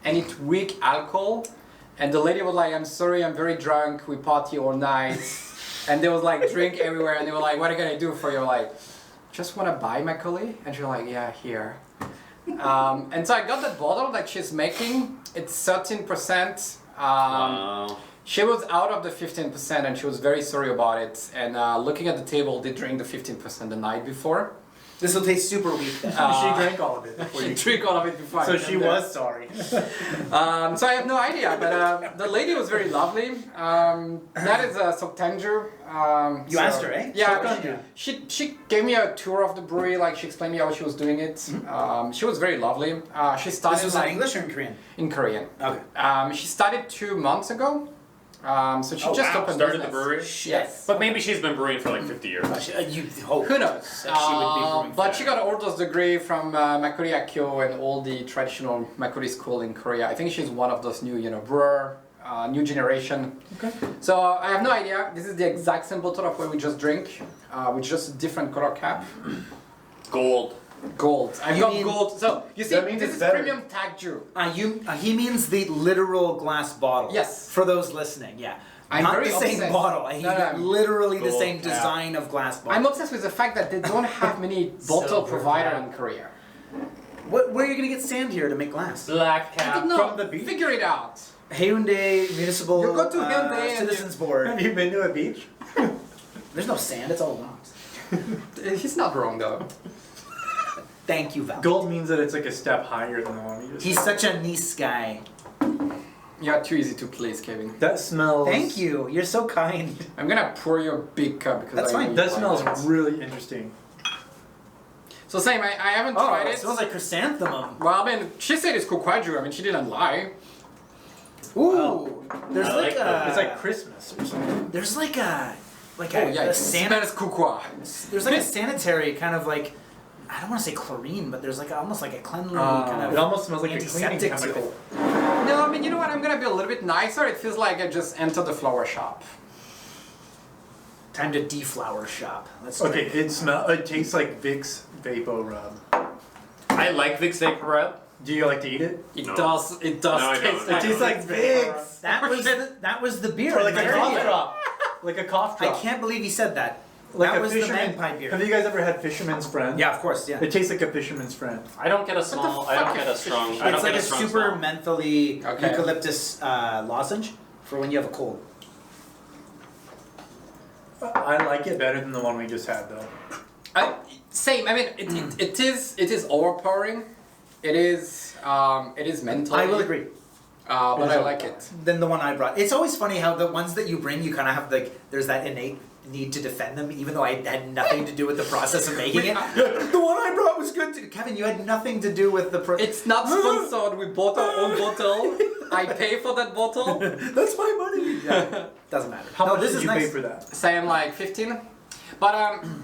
and it reeked alcohol. And the lady was like, "I'm sorry, I'm very drunk. We party all night." And there was like drink everywhere, and they were like, "What are you gonna do for you?" Like, just wanna buy Makgeolli? And she was like, "Yeah, here." And so I got that bottle that she's making. It's 13%. wow. She was out of the 15% and she was very sorry about it. And looking at the table, they drank the 15% the night before. This will taste super weak then. She drank all of it before She you. drank all of it before. I So came she there. was sorry. So I have no idea, but the lady was very lovely. That is a Soktanju. You asked her, eh? Yeah, Soktanju. she gave me a tour of the brewery. Like she explained me how she was doing it. She was very lovely. She started This was in like, English or in Korean? in Korean. Okay. She started 2 months ago. So she Oh, just wow. opened Started the business. brewery? Yes. But maybe she's been brewing for like 50 years. You hope. Who knows? That she would be brewing But for she that. got an ordos degree from Makgeolli Akkyo and all the traditional Makgeolli school in Korea. I think she's one of those new, brewer, new generation. Okay. So I have no idea. This is the exact same bottle of what we just drink, with just a different color cap. Gold. Gold. I've You got mean- gold. So you see, That means this it's is better. premium Takju. He means the literal glass bottle. Yes. For those listening, yeah. I'm Not very the same obsessed. bottle. He No, no. literally the Gold same cap. design of glass bottle. I'm obsessed with the fact that they don't have many bottle Silver provider cap. in Korea. Where are you gonna get sand here to make glass? Black I cap. don't know. From the beach? Figure it out. Hyundai Municipal You go to Hyundai and Citizens Board. Have you been to a beach? There's no sand, it's all rocks. He's not wrong though. Thank you, Val. Gold means that it's like a step higher than the one you just He's such a nice guy. You're too easy to please, Kevin. That smells... Thank you. You're so kind. I'm gonna pour you a big cup because That's I know fine. you That like smells it. really interesting. So same. I haven't Oh, tried it it. smells like chrysanthemum. Well, I mean, she said it's kukwaju. I mean, she didn't lie. Ooh. There's I like like a. that. It's like Christmas or something. There's like a. Like Oh a, yeah, a it sanic- smells kukwa. There's like a sanitary kind of like. I don't want to say chlorine, but there's like almost like a cleanly kind of. It almost smells like a cleaning antiseptic to chemical. it. No, I mean, you know what? I'm gonna be a little bit nicer. It feels like I just entered the flower shop. Time to deflower shop. Let's Okay, drink. it tastes like Vicks Vapo Rub. I like Vicks Vapor Rub. Do you like to eat it? It No. does. It does No, I taste don't. like. It tastes like Vicks. That was the beer. Or like a There cough you go. drop. Like a cough I drop. can't believe he said that. Like that a was the fisherman. magpie beer. Have you guys ever had Fisherman's Friend? Yeah, of course. Yeah. It tastes like a Fisherman's Friend. I don't get a small. I fuck don't get a is strong. I It's don't like get a a strong super smell. mentholy Okay. eucalyptus lozenge for when you have a cold. I like it better than the one we just had though. Same. I mean, it is overpowering. It is mental. I will agree. But I like it. Than the one I brought. It's always funny how the ones that you bring, you kind of have like there's that innate need to defend them, even though I had nothing to do with the process of making it. The one I brought was good too. Kevin, you had nothing to do with the. It's not sponsored. We bought our own bottle. I pay for that bottle. That's my money. Yeah, doesn't matter. How No, much this did is you nice. pay for that? Same like 15. But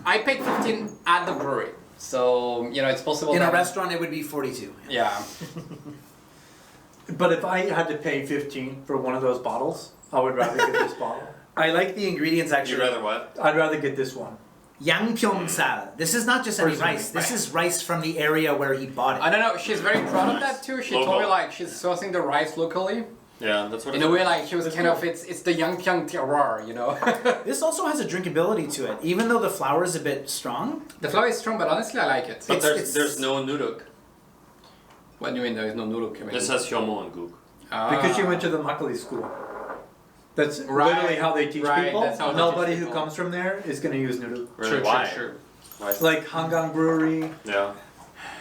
I paid 15 at the brewery. So, you know, it's possible In a that- restaurant, it would be 42. Yeah. But if I had to pay 15 for one of those bottles, I would rather get this bottle. I like the ingredients You'd actually. rather what? I'd rather get this one. Yangpyeong-sal. This is not just any Personally. rice. This is rice from the area where he bought I it. don't know, she's very proud of that too. She told me Local. like she's sourcing the rice locally. Yeah, that's what. In it's a way like she was That's kind cool. of it's the Yangpyeong terroir, you know. This also has a drinkability to it, even though the flour is a bit strong. The flour is strong, but honestly I like it. But it's- there's no nuduk. What do you mean there is no noodle coming? This has hyomo and guk. Because you went to the Makgeolli school. That's Right, literally how they teach right, people. that's how they Nobody teach who people. comes from there is going to use noodle. Really? Sure, Why? sure. Why? Like Hangang Brewery. Yeah.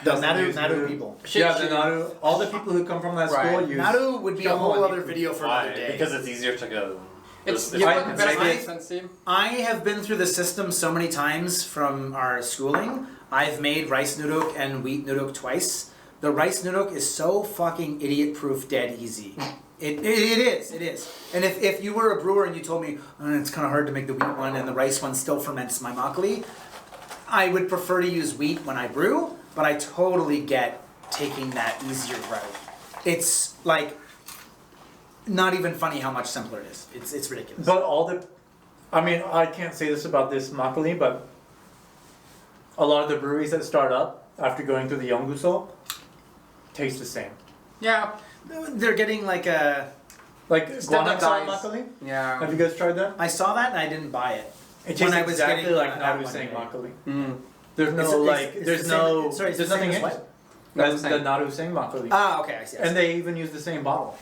The doesn't Naru, use Naru noodle. people. Yeah, the Naru. All the people who come from that Right. school use. Naru would be a Hyomo whole and other Iku. video for Why? another day. Because it's easier to go. It's There's- yeah, I- but better I- expensive. I have been through the system so many times from our schooling. I've made rice noodle and wheat noodle twice. The rice noodle is so fucking idiot-proof, dead easy. It is. And if you were a brewer and you told me it's kind of hard to make the wheat one and the rice one still ferments my makgeolli, I would prefer to use wheat when I brew, but I totally get taking that easier route. It's like not even funny how much simpler it is. It's ridiculous. But all the. I mean, I can't say this about this makgeolli, but a lot of the breweries that start up after going through the Yonguso taste the same. Yeah. They're getting like a. Like Guanaksan Standardized. makgeolli. Yeah. Have you guys tried that? I saw that and I didn't buy it. It When tastes I was exactly getting, like that Naru one saying today. makgeolli. Mm. There's no It's there's the no same, sorry, it's there's the same nothing as in what? it. That's That's the the same. Naru saying makgeolli. Ah, okay, I see. And they even use the same bottle.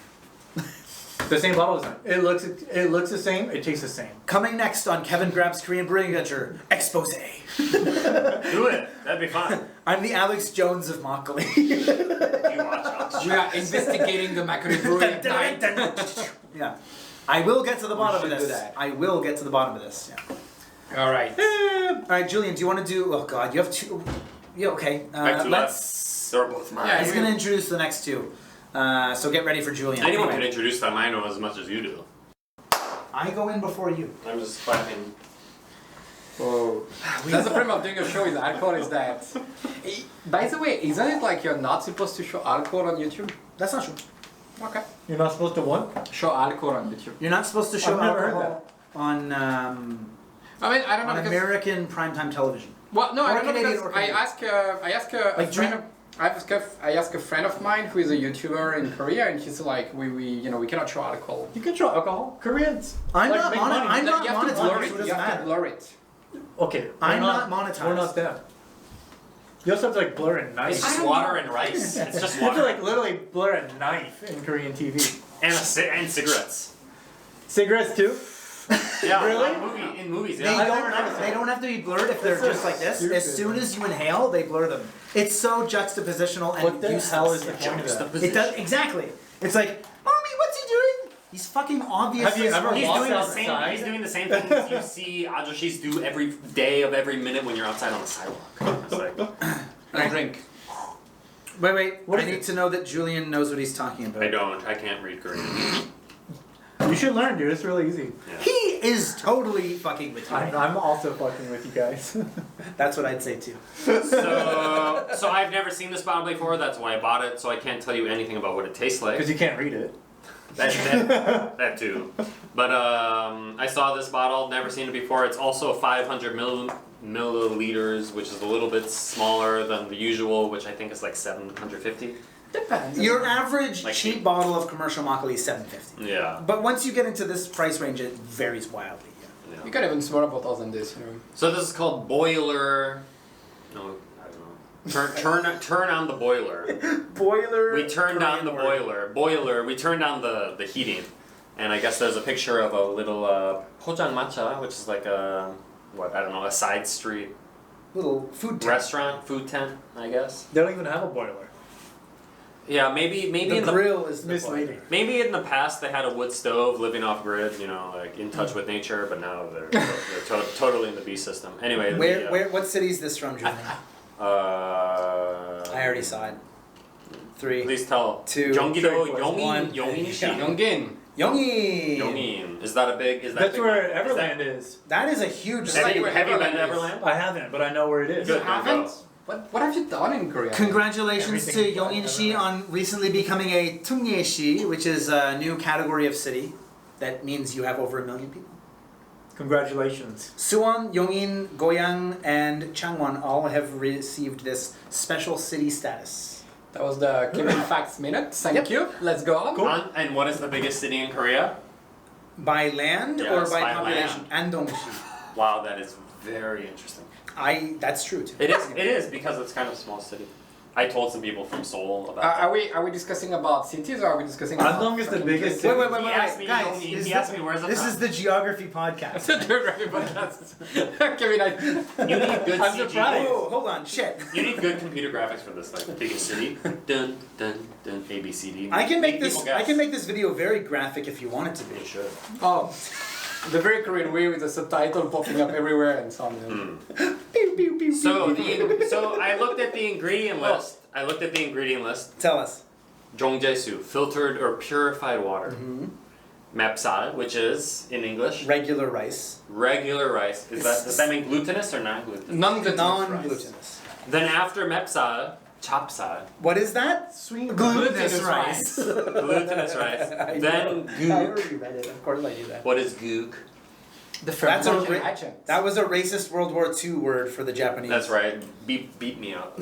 The same bottle is it looks the same, it tastes the same. Coming next on Kevin Grab's Korean Brewing Adventure, Expose. Do it. That'd be fun. I'm the Alex Jones of makgeolli. You watch us. We are investigating the Makgeolli Brewery at night. Yeah. I will get to the bottom of should do this. that. I will get to the bottom of this. Yeah. All right. All right, Julian, do you want to do? Oh God, you have two. Yeah, okay. I have two Let's. They're both mine. Yeah, He's gonna introduce the next two. So get ready for Julian. Anyone Anyway, can introduce them. I know as much as you do. I go in before you. I'm just clapping. Oh. That's the problem of doing a show with alcohol is that. By the way, isn't it like you're not supposed to show alcohol on YouTube? That's not true. Okay. You're not supposed to what? Show alcohol on YouTube. You're not supposed to show I've never heard alcohol on I mean, I don't know on because. American primetime television. Well, no, Or I don't know Canadian because or Canadian. I ask a Like friend. I ask a friend of mine who is a YouTuber in Korea, and she's like, we cannot show alcohol. You can try alcohol. Koreans. I'm like, not make mono- money. I'm not you have to monetized, blur so it it. doesn't You have to matter. blur it. Okay. I'm we're not monetized. We're not them. You also have to like blur a knife. It's just water and rice. It's just You have to water like literally blur a knife in Korean TV. and cigarettes. Cigarettes too? Yeah, Really? in movies. They Yeah. don't have to be blurred if they're That's so just like this. stupid. As soon as you inhale, they blur them. It's so juxtapositional and What the useless. hell is the point of that? It does exactly. It's like, mommy, what's he doing? He's fucking obviously. Have you ever He's walked doing the outside? same. He's doing the same thing as you see ajoshis do every day of every minute when you're outside on the sidewalk. It's like, I drink. Wait. What I is need it? to know that Julian knows what he's talking about. I don't. I can't read Korean. You should learn, dude. It's really easy. He is totally fucking with you. I'm also fucking with you guys. That's what I'd say too. So I've never seen this bottle before. That's why I bought it. So I can't tell you anything about what it tastes like. Because you can't read it. That too. But I saw this bottle, never seen it before. It's also 500 milliliters, which is a little bit smaller than the usual, which I think is like 750. Depends. Your average Like cheap cheap. bottle of commercial makgeolli is $7.50. Yeah. But once you get into this price range, it varies wildly. Yeah. Yeah. You got even smaller bottles than this, you know. So this is called boiler. No, I don't know. Turn on the boiler. Boiler. We turned on Korean the word. boiler. Boiler. We turned on the heating, and I guess there's a picture of a little 포장마차, which is like a a side street Little food tent. restaurant, food tent, I guess. They don't even have a boiler. Yeah, maybe The in the grill is the Misleading. boiler. maybe in the past they had a wood stove, living off grid, you know, like in touch with nature. But now they're totally in the B system. Anyway, What city is this from, Julian? I already saw it. 3, Please tell. 2, 경기도 1. 용인시. Yongin. Yongin. 용인. Is that a big? Is that That's big? where Is that- Everland is. That is a huge Have city. you, have you been to Everland Everland? I haven't, but I know where it is. Good. You haven't? What have you done in Korea? Congratulations to Everything Yongin-shi about on recently becoming a Tungye-shi, which is a new category of city. That means you have over 1 million people. Congratulations. Suwon, Yongin, Goyang, and Changwon all have received this special city status. That was the Kevin Facts Minute. Thank you. Let's go on. And what is the biggest city in Korea? By land Yes, or by by population? Andong-shi. Wow, that is very interesting. That's true too. It is because it's kind of a small city. I told some people from Seoul about that. Are we discussing about cities or are we discussing about Andong is the fucking biggest places? Wait, He asked me, guys. Yongin, is he this- asked me where's the This top? is the geography podcast. It's a geography podcast. Kevin, You need good I'm CG. surprised. Whoa, hold on, shit. You need good computer graphics for this, like biggest city. Dun dun dun A B C D. I can make this. people guess. I can make this video very graphic if you want it to be. You should. Oh, the very Korean way with the subtitle popping up everywhere and so on. Pew, pew, pew, So pew, pew. so I looked at the ingredient list. I looked at the ingredient list. Tell us. 종재수, filtered or purified water. Mm-hmm. 맵쌀, which is in English Regular rice. regular rice. Does that mean glutinous or non-glutinous? Non-glutinous rice. Non-glutinous. Then after 맵쌀, 찹쌀, What is that? Sweet. Glutinous Glutinous rice. glutinous rice. I Then know. I gook. already read it. Of course I knew that. What is gook? The That's a fermentation ra- agent. That was a racist World War II word for the Japanese. That's right. Beat me up.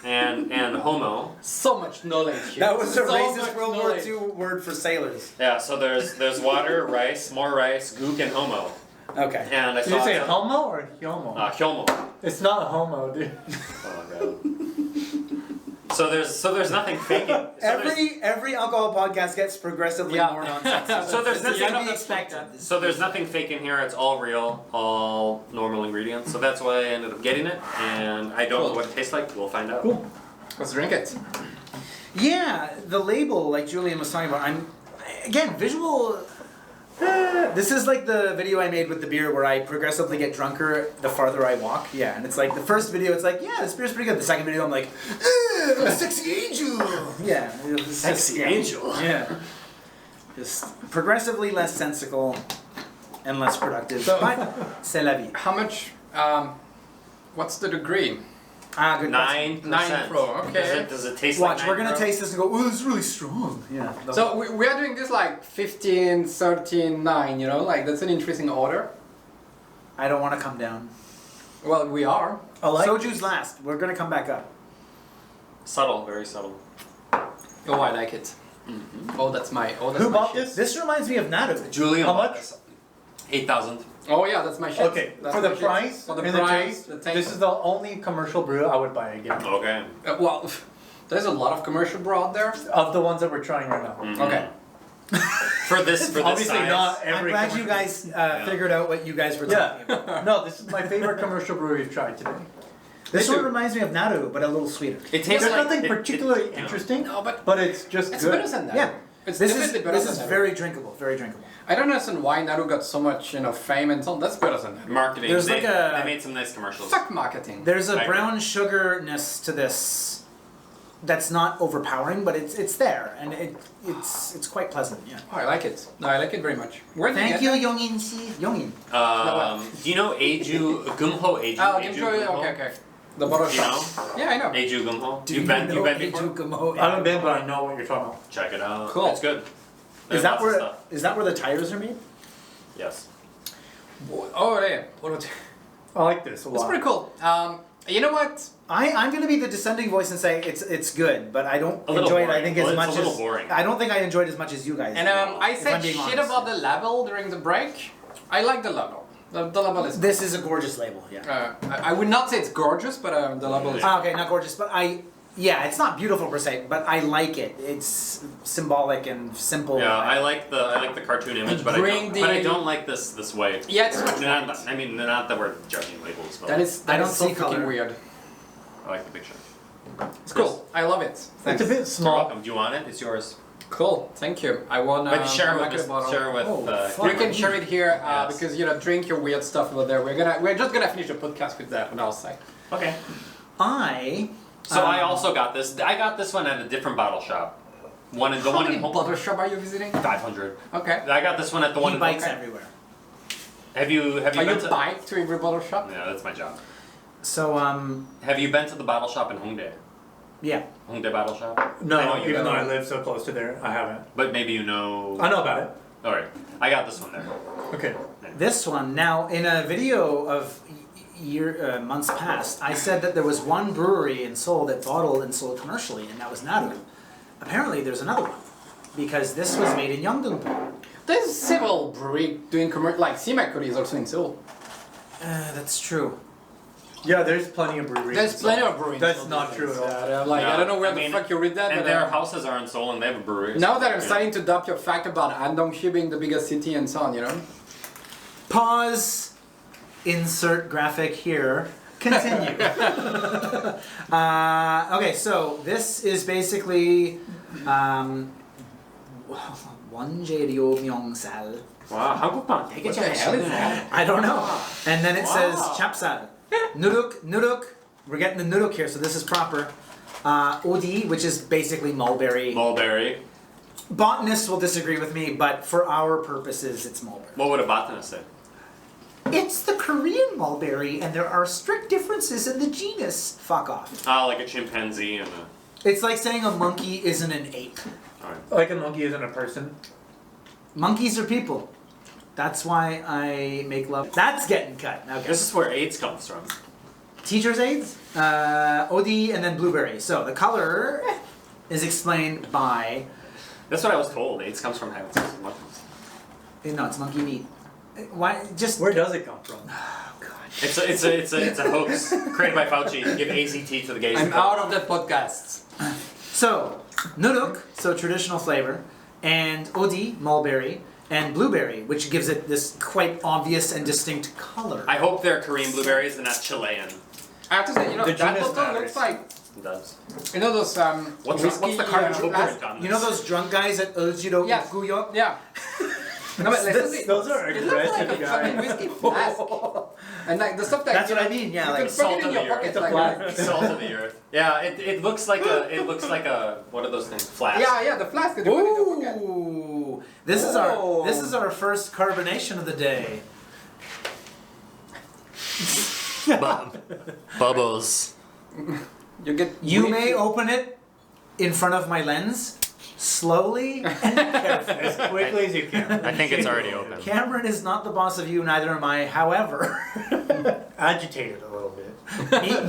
And homo. So much knowledge here. That was a So racist much World knowledge. War II word for sailors. Yeah. So there's water, rice, more rice, gook, and homo. Okay. And I Did you saw say some- homo or homo? homo. It's not a homo, dude. Oh my god. So there's nothing fake. Every alcohol podcast gets progressively Yeah. more nonsense. So there's This is nothing- to be expected. So there's nothing fake in here. It's all real, all normal ingredients. So that's why I ended up getting it, and I don't know what it tastes like. We'll find out. Cool. Let's drink it. Yeah, the label, like Julian was talking about, again, visual. This is like the video I made with the beer where I progressively get drunker the farther I walk. Yeah, and it's like the first video, it's like, yeah, this beer's pretty good. The second video, I'm like, I'm a sexy angel. Yeah. It's Sexy just- angel. Yeah. Just progressively less sensical and less productive. So- But c'est la vie. How much? What's the degree? Ah, good question. 9%. 9 pro, okay. Does it taste Watch, like we're gonna 9 pro? taste this and go, ooh, this is really strong. Yeah. So we are doing this like 15, 13, 9, you know? Like that's an interesting order. I don't want to come down. Well, we are. I like Soju's last. We're gonna come back up. Subtle, very subtle. Oh, I like it. Oh, that's my. Oh, that's Who my bought shit. this? This reminds me of Nadu. Julian. How much? 8,000. Oh yeah, that's my shit. Okay, That's for my the shit. price For the and price, the the taste, taste. this is the only commercial brew I would buy again. Okay. Well, there's a lot of commercial brew out there. Of the ones that we're trying right now. Mhm. Okay. For this Obviously size. not I'm every glad you commercial- guys figured out what you guys were talking about. Yeah. No, this is my favorite commercial brew we've tried today. This Me one too. reminds me of Naru, but a little sweeter. It tastes There's like nothing particularly yeah. interesting, No, but it's just it's good. better than that. Yeah. It's This is definitely better this than is that. very drinkable, very drinkable. I don't understand why Naru got so much, fame and so on. That's better than that. marketing. There's they, like a- they made some nice commercials. Fuck marketing. There's I a agree. brown sugarness to this that's not overpowering, but it's there, and it's quite pleasant. Yeah. Oh, I like it. No, I like it very much. Where did Thank you you, get Yongin Si. Yongin. Do you know Eju Gumho Eju? that? Oh, Eju Gimcho, Gumho? okay. The bottle You know? shop. Yeah, I know. Eju Gumho. Do You've you been know before? Ejukumo? I haven't been, but I know what you're talking about. Check it out. Cool. It's good. Is There's that lots of where stuff. is that where the tires are made? Yes. Oh, yeah. What I like this a lot. It's pretty cool. You know what? I'm going to be the dissenting voice and say it's good, but I don't A little enjoy it. I boring. think Well, as it's a much little as boring. I don't think I enjoyed as much as you guys. And did, I if said I'm being shit honest. about the label during the break. I like the label. The label is. This is a gorgeous label. Yeah. I would not say it's gorgeous, but the label is. Okay, not gorgeous, but it's not beautiful per se, but I like it. It's symbolic and simple. Yeah, I like the cartoon image, but Bring I the- don't like this way. Yeah, it's not. Not, I mean, not that we're judging labels, but That is. I That don't is so see fucking color. weird. I like the picture. It's cool. I love it. Thanks. It's a bit You're small. welcome. Do you want it? It's yours. Cool. Thank you. I want. But share a with Makgeolli bottle. share with. Oh, fuck. You Cameron. can share it here Yes. because drink your weird stuff over there. We're just gonna finish the podcast with that on our side. Okay. I. So I also got this. I got this one at a different bottle shop. The How one many in bottle shop are you visiting? 500. Okay. I got this one at the one He in bikes okay. everywhere. Have you Are been you to? bike to every bottle shop? Yeah, that's my job. So Have you been to the bottle shop in Hongdae? yeah. Hongdae bottle shop? I No, know you even though I haven't. live so close to there, I haven't. But maybe you know. I know about it. All right, I got this one there. Okay. This one now in a video of months past, I said that there was one brewery in Seoul that bottled and sold commercially, and that was Naru. Apparently, there's another one because this was made in Yeongdeung-do. There's several brewery doing commercial, like Makgeolli is also in Seoul. That's true. Yeah, there's plenty of breweries. There's plenty of breweries. That's not true at all. I don't know where I the mean, fuck you read that, And but their houses are in Seoul, and they have a brewery. now that I'm Yeah. starting to doubt your fact about Andong-si being the biggest city and so on, Pause. Insert graphic here. Continue. Okay, so this is basically 원재료 명살. Wow, 한국판 되게 What the hell is 잘하시네. that? I don't know. And then it says Wow. chapsal. Nuruk. We're getting the nuruk here, so this is proper. Odi, which is basically mulberry. Mulberry. Botanists will disagree with me, but for our purposes, it's mulberry. What would a botanist say? It's the Korean mulberry, and there are strict differences in the genus. Fuck off. Like a chimpanzee and a. It's like saying a monkey isn't an ape. Alright. Like a monkey isn't a person. Monkeys are people. That's why I make love. That's getting cut. Okay. This is where AIDS comes from. Teacher's aids, OD, and then blueberry. So the color is explained by. That's what I was told. AIDS comes from having sex with monkeys. No, it's monkey meat. Why? Just. Where does it come from? Oh God. It's a hoax created by Fauci to give ACT to the gays. I'm out of the podcast. So nuruk, so traditional flavor, and OD, mulberry, and blueberry, which gives it this quite obvious and distinct color. I hope they're Korean blueberries and not Chilean. I have to say, The that genus bottle matters. looks like, It does. those What's whiskey, the carbon flask- footprint on this? You know those drunk guys at Eljiro Yeah. Guyo? Yeah. No, but listen, Those are it looks like a aggressive fucking guys. whiskey flask. And like the stuff that That's what I mean. Yeah, you like can put it in of your the pocket. earth. Like, flask. Salt of the earth. Yeah, it looks like a what are those things? Flask. yeah, the flask that you put in your pocket. Ooh, this is our first carbonation of the day. Bubbles. You get. You way may too- open it in front of my lens, slowly and carefully. As quickly as you can. I think it's already open. Cameron is not the boss of you, neither am I. However, Agitated a little bit.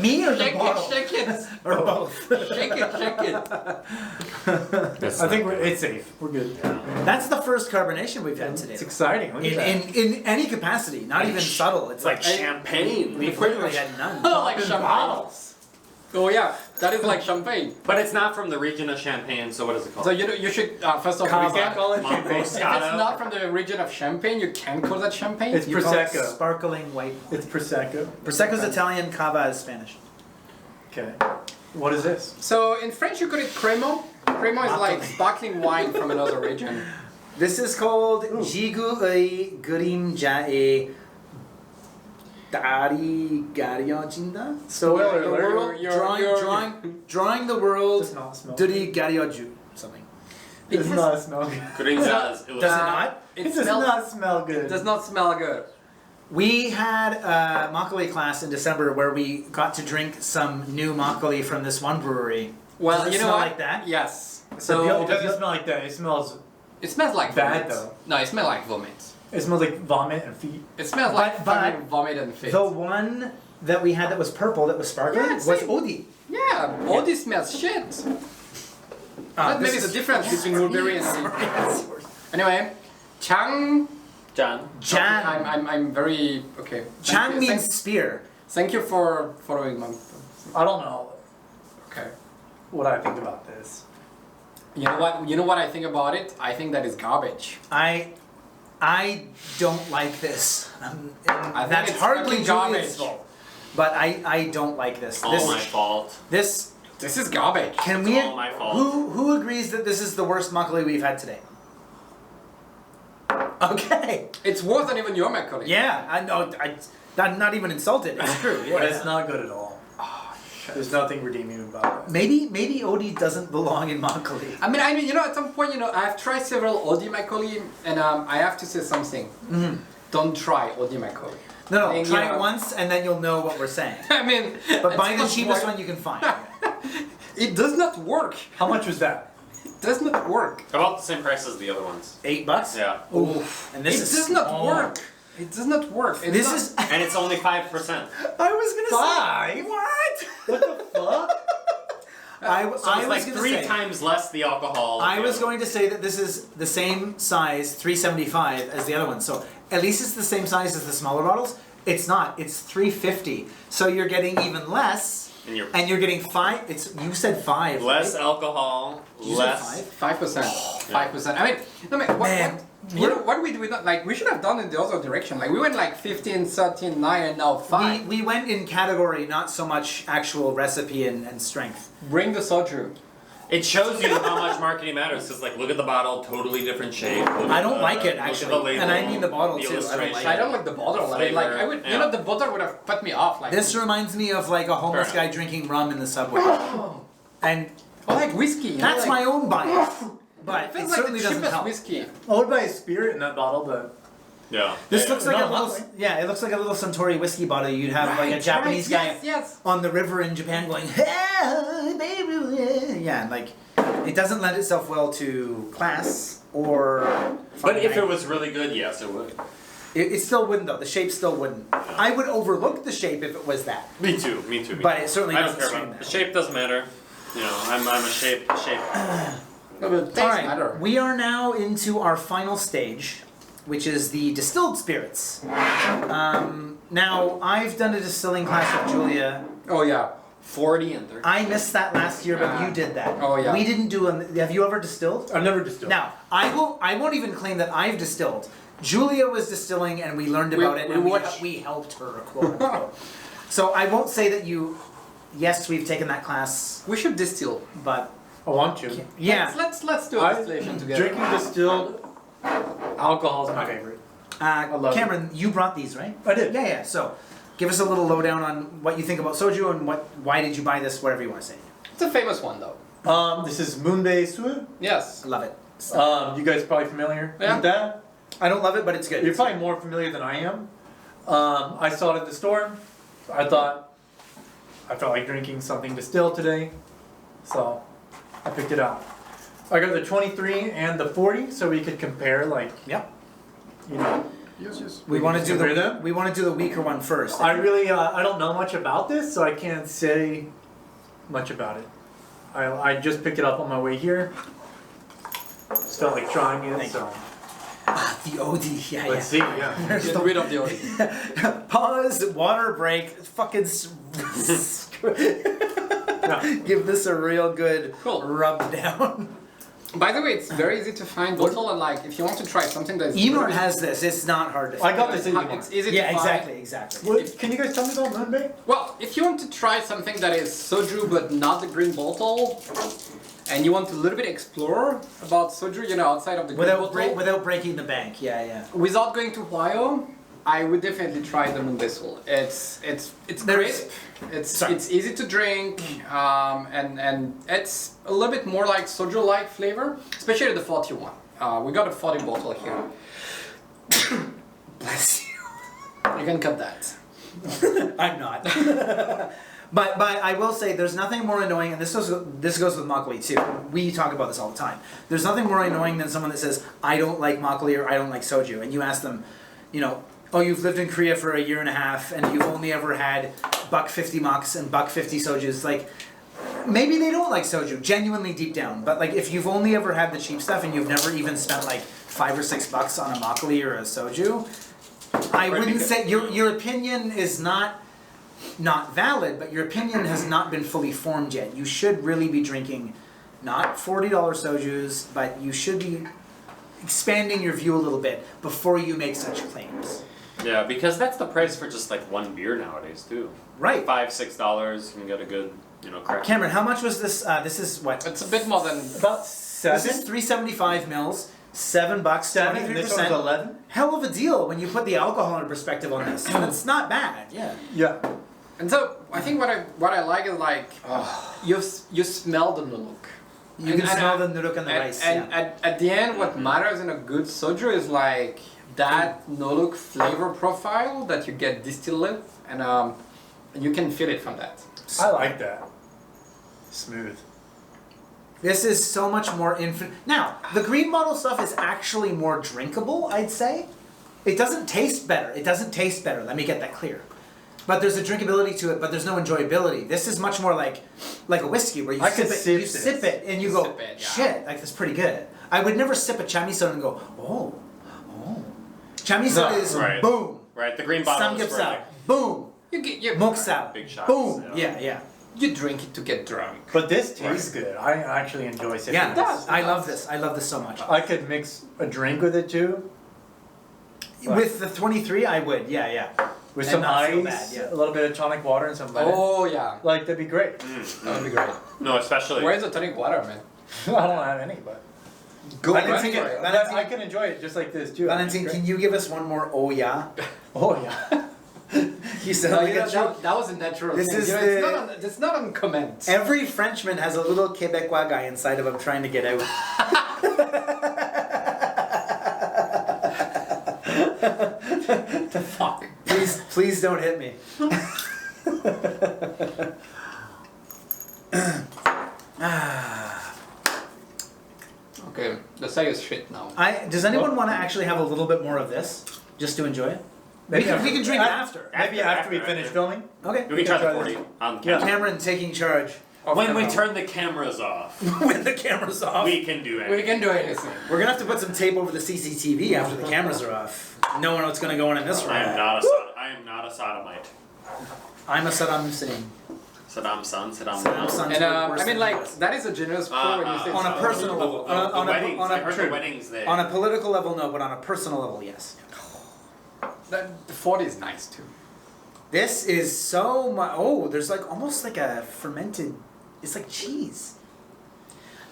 Me or the Shake bottle? it, shake it. Or both? Shake it, shake it. That's I think not it's safe. We're good. That's the first carbonation we've had today. It's exciting. Look at that. In any capacity, not even subtle. It's like champagne. we've literally had none. Like champagne. Oh yeah, that is like champagne. But it's not from the region of Champagne, so what is it called? So you should first of all, We can't call it champagne. if it's not from the region of Champagne, you can call that champagne. It's You call it Prosecco. sparkling white. It's Prosecco. Prosecco's Italian, Cava is Spanish. Okay. What is this? So in French you call it crémant. Crémant is like sparkling wine from another region. This is called Jigu e Gurim Jae Dari Garyojinda. So Spoiler the alert. world drawing the world Does not smell. Duri Garyoju something. It does not smell good. Does it not? It does not smell good. It does not smell good. We had a Makgeolli class in December where we got to drink some new Makgeolli from this one brewery. Well, Does it you know smell what? like that? Yes. It So doesn't smell like that. It smells. it smells like Bad, vomit. though. No, it smells like vomit. It smells like vomit and feet. It smells like But- fucking vomit and fit. The one that we had that was purple, that was sparkling, Yeah, was same. Odi. Yeah, all this smells shit. That maybe the difference between mulberry and anyway, Chang. John. Jan. I'm very okay. Chang Thank you- means spear. Thank you for following my. I don't know Okay. what I think about this. You know what? You know what I think about it? I think that is garbage. I don't like this. I think That's it's hardly fucking Julian's garbage. fault. But I don't like this. All This my fault. this This is garbage. can It's we all my fault. who agrees that this is the worst Makgeolli we've had today? Okay. It's worse than even your Makgeolli. Yeah, I know. I'm not even insulted. It's true. But Yeah. it's not good at all. There's nothing redeeming about it. Maybe Odi doesn't belong in Makgeolli. I mean, you know, at some point, you know, I've tried several Odi Makgeolli, and I have to say something. Mm-hmm. Don't try Odi Makgeolli. No, And, try you it know- once and then you'll know what we're saying. I mean, But buy it's the not cheapest work- one you can find. It does not work. How much was that? It does not work. About the same price as the other ones. $8? Yeah. Oof. And this It is does not small. work. It does not work. It's This not- is. And it's only 5%. I was gonna say. Five? What? What the fuck? I So was it's like gonna 3 say, times less the alcohol. I was Yeah. going to say that this is the same size, 375, as the other one. So at least it's the same size as the smaller bottles. It's not. It's 350. So you're getting even less, And you're and you're getting 5. It's you said 5. less right? alcohol, You said less. 5%. 5%. I mean, Man, what we do with that? Like, we should have done it the other direction. Like, we went like 15, 13, 9, and now 5. We went in category, not so much actual recipe and strength. Bring the soju. It shows you how much marketing matters. Because like, look at the bottle, totally different shape. Look I at don't the- like it, look at actually. the label, And I mean the bottle, the too. I don't like illustration. I don't like the bottle. I mean, like, I would, you Yeah. know, the bottle would have put me off. Like, This reminds me of like a homeless Fair guy drinking rum in the subway. And I like whiskey. You know, that's like, my own bias. But It it feels like certainly the doesn't cheapest help. whiskey. I would buy a spirit in that bottle, but Yeah. This Yeah, looks yeah. like No, a little, not yeah, it looks like a little Suntory whiskey bottle. You'd have like a Right, Japanese right, guy yes. on the river in Japan going, hey, baby, yeah, like it doesn't lend itself well to class or. But if fun it was really good, yes, it would. it still wouldn't though. The shape still wouldn't. I would overlook the shape if it was that. Me too. Me too. Me But too. it certainly I don't doesn't care scream about that. the shape. Doesn't matter. You know, I'm a shape. No, but it tastes All right, matter. we are now into our final stage, which is the distilled spirits. Now I've done a distilling class with Julia. Oh, yeah. 40 and 30. I missed that last year, but you did that. Oh, yeah. We didn't do. Have you ever distilled? I've never distilled. Now I won't even claim that I've distilled. Julia was distilling, and we learned about it, and we helped her, quote unquote. So I won't say that you. Yes, we've taken that class, We should distill. but I want to. yeah. Let's do a distillation together. Drinking distilled alcohol is my favorite. love Cameron, you brought these, right? I did. Yeah. So, give us a little lowdown on what you think about soju and why did you buy this? Whatever you want to say. It's a famous one, though. This is Moonbay Sue. Yes. Love it. You guys are probably familiar Yeah. with that? I don't love it, but it's good. You're probably more familiar than I am. I saw it at the store. I thought I felt like drinking something distilled today, so I picked it up. I got the 23 and the 40, so we could compare, like, Yep. you know, Yes. We want to do compare them? we want to do the weaker one first. I really, I don't know much about this, so I can't say much about it. I just picked it up on my way here. Just felt like trying it, Thank so. The OD, yeah, Let's see, yeah. Get rid of the oil. Pause, water break, fucking give this a real good Cool. rub down. By the way, it's very easy to find bottle, and like if you want to try something that's Emart has this, it's not hard to I find. got this in it's easy Yeah, to find. exactly. What, can you guys tell me about Moonbay? Well, if you want to try something that is soju but not the green bottle, and you want to a little bit explore about soju, outside of the green bottle, Without breaking the bank, yeah. without going to Ohio, I would definitely try the Moonbay. It's crisp. It's easy to drink, and it's a little bit more like soju-like flavor, especially the 41. We got a 40 bottle here. Bless you. You can cut that. I'm not. But I will say there's nothing more annoying, and this goes with Makgeolli too. We talk about this all the time. There's nothing more annoying than someone that says, I don't like Makgeolli or I don't like soju, and you ask them, oh, you've lived in Korea for a year and a half and you've only ever had $1.50 maks and $1.50 sojus. Like, maybe they don't like soju, genuinely deep down. But like, if you've only ever had the cheap stuff and you've never even spent like $5 or $6 on a Makgeolli or a soju, I wouldn't say your opinion is not valid, but your opinion has not been fully formed yet. You should really be drinking not $40 sojus, but you should be expanding your view a little bit before you make such claims. Yeah, because that's the price for just like one beer nowadays too. Right. $5-6, you can get a good, crack. Cameron, how much was this? This is what? It's a bit more than About 7. This is 375 mils, $7, 7, and this one's 23%. 11. Hell of a deal when you put the alcohol in perspective on this. And it's not bad. Yeah. Yeah. And so I think what I like is like you smell the nuluk. You can smell the nuruk and the rice. And at the end, what matters in a good soju is like that nuluk flavor profile that you get distilled, and you can feel it from that. I like that. Smooth. This is so much more infinite. Now, the green bottle stuff is actually more drinkable, I'd say. It doesn't taste better. Let me get that clear. But there's a drinkability to it, but there's no enjoyability. This is much more like a whiskey where you sip it and you go, shit, like that's pretty good. I would never sip a chamiso and go, oh. Chamiso is right. boom. Right, the green bottle is for like, boom. You get your Moksao. big shots. Boom. Yeah. You drink it to get drunk. But this tastes good. I actually enjoy sipping Yeah, this. I love this. I love this so much. I could mix a drink with it too. With the 23, I would. Yeah. With And some not feel ice, bad, yeah. a little bit of tonic water, and some lemon. Oh yeah, Like, that'd be great. that would be great. No, especially. Where's the tonic water, man? I don't have any, but Go Valentin, right get- for it. Valentin- I can enjoy it just like this too. Valentin, can you give us one more oh yeah? Oh yeah. You said No, like a that was a natural This thing. is It's not on comment. Every Frenchman has a little Quebecois guy inside of him trying to get out. Fuck. Please don't hit me. Okay, the say is shit now. Does anyone want to actually have a little bit more of this, just to enjoy it? We can drink it after. Maybe after we finish filming. Okay. We can try the 40 on Yeah. camera. Cameron taking charge. When we turn the cameras off, When the camera's off. we can do We anything. can do anything. We're gonna have to put some tape over the CCTV after the cameras are off. No one what's gonna go on in this room. I am not a sodomite. I'm a Saddam Hussein. Saddam son, Saddam Saddam mom. son. And Worse I mean, than like us. that is a generous quote when you say on a so. personal level. The weddings, I heard true. the weddings there. On a political level, no, but on a personal level, yes. The 40 is nice too. This is so much. Oh, there's like almost like a fermented. It's like cheese.